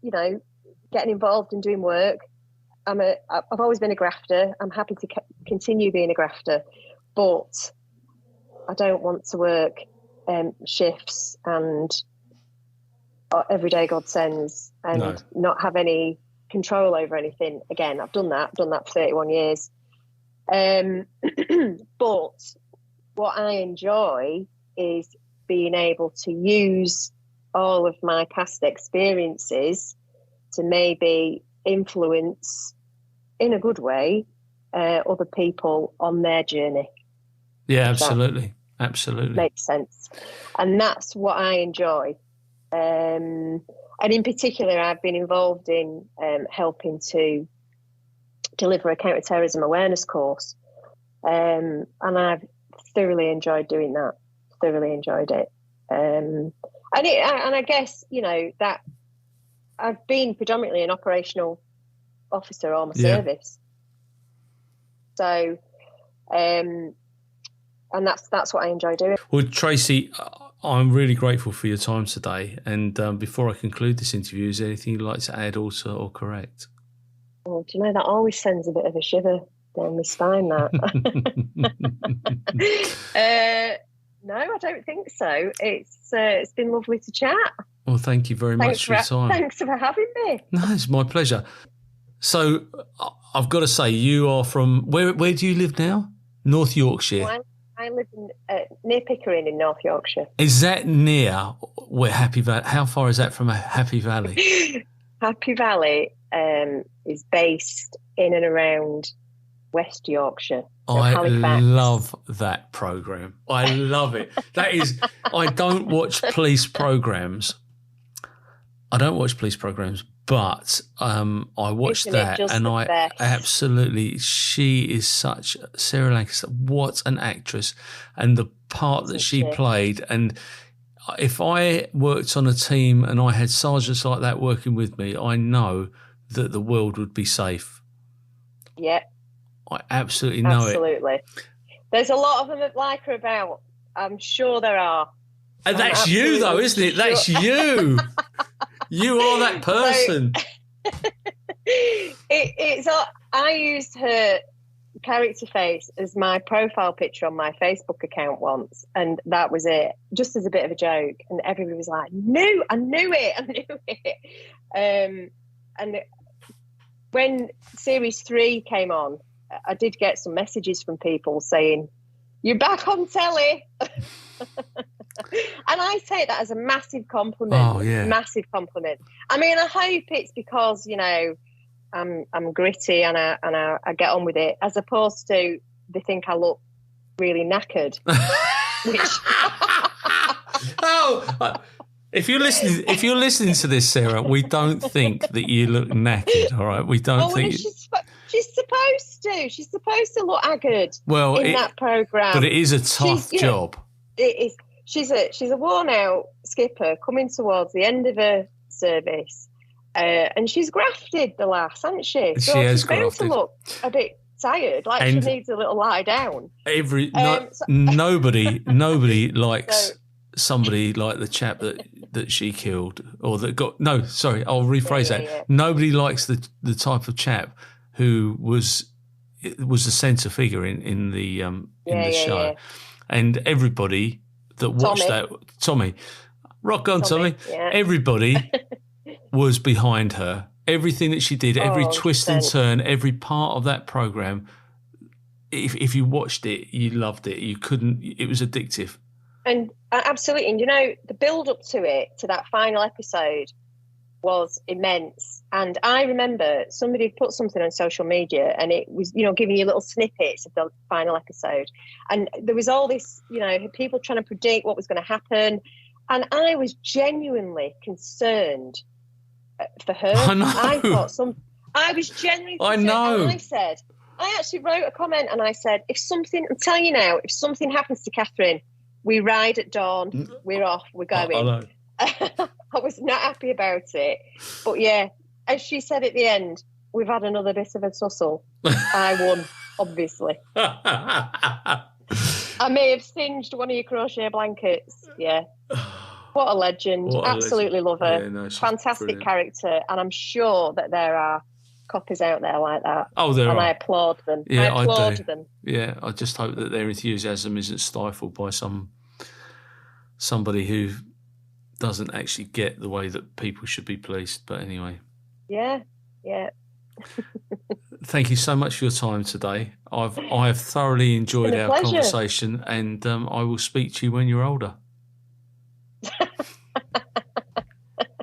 getting involved and doing work. I've always been a grafter. I'm happy to continue being a grafter, but I don't want to work shifts and every day God sends and not have any control over anything. Again, I've done that for 31 years. But what I enjoy is being able to use all of my past experiences to maybe influence, in a good way, other people on their journey. Yeah, absolutely. Absolutely. Makes sense. And that's what I enjoy. And in particular, I've been involved in helping to deliver a counter-terrorism awareness course. And I've thoroughly enjoyed doing that. Thoroughly enjoyed it. And I guess, that I've been predominantly an operational officer all my service. So, and that's what I enjoy doing. Well, Tracey, I'm really grateful for your time today. And before I conclude this interview, is there anything you'd like to add, alter, or correct? Oh, do you know, that always sends a bit of a shiver down my spine, that. No, I don't think so. It's been lovely to chat. Well, thank you very much for your time. Thanks for having me. No, it's my pleasure. So I've got to say, you are from, where do you live now? North Yorkshire. Well, I live near Pickering in North Yorkshire. Is that near where Happy Valley, how far is that from Happy Valley? Happy Valley is based in and around West Yorkshire. I Halifax. love that programme. I love it. That is, I don't watch police programmes. But I watched that, and I absolutely, she is such, Sarah Lancaster, what an actress, and the part that she played. And if I worked on a team and I had sergeants like that working with me, I know that the world would be safe. Yeah. I absolutely know it. Absolutely. There's a lot of them that like her about. I'm sure there are. And that's you, though, isn't it? That's you. You are that person. So, I used her character face as my profile picture on my Facebook account once, and that was it, just as a bit of a joke. And everybody was like, "No, I knew it." And when Series 3 came on, I did get some messages from people saying, "You're back on telly." And I take that as a massive compliment. Oh, yeah. Massive compliment. I mean, I hope it's because, I'm gritty and I get on with it, as opposed to they think I look really knackered. If you're listening to this, Sarah, we don't think that you look knackered. All right, we don't think. She's supposed to. She's supposed to look haggard. Well, in that program, but it is a tough job. It is. She's a worn out skipper coming towards the end of her service, and she's grafted, the lass, hasn't she? So she's bound to look a bit tired, like she needs a little lie down. Nobody likes somebody like the chap that she killed, or that got. No, sorry, I'll rephrase that. Yeah. Nobody likes the type of chap who was the centre figure in the show, yeah. And everybody that watched Tommy, rock on, Tommy. Yeah. Everybody was behind her. Everything that she did, every twist and turn, every part of that program. If you watched it, you loved it. You couldn't. It was addictive. And absolutely, and the build up to it, to that final episode, was immense. And I remember somebody put something on social media, and it was, giving you little snippets of the final episode. And there was all this, people trying to predict what was going to happen. And I was genuinely concerned for her. I know. I was genuinely concerned. I know. And I actually wrote a comment and I said, I'm telling you now, if something happens to Catherine, we ride at dawn, we're off, we're going. I know. I was not happy about it. But yeah, as she said at the end, we've had another bit of a tussle. I won, obviously. I may have singed one of your crochet blankets. Yeah. What a legend. Absolutely love her. Yeah, no, fantastic brilliant. Character. And I'm sure that there are copies out there like that. Oh, there are. And I applaud them. Yeah, I applaud them. Yeah, I just hope that their enthusiasm isn't stifled by somebody who doesn't actually get the way that people should be policed. But anyway. Yeah. Thank you so much for your time today. I have thoroughly enjoyed our pleasure. conversation, and I will speak to you when you're older.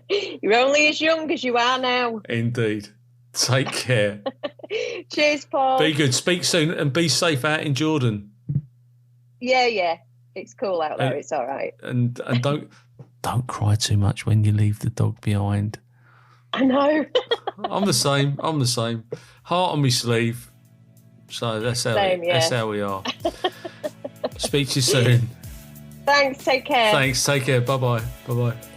You're only as young as you are now. Indeed. Take care. Cheers, Paul. Be good. Speak soon, and be safe out in Jordan. Yeah. It's cool out there. It's all right. And don't cry too much when you leave the dog behind. I know. I'm the same. Heart on my sleeve. So that's how we are. Speak to you soon. Thanks. Take care. Thanks. Take care. Bye-bye. Bye-bye.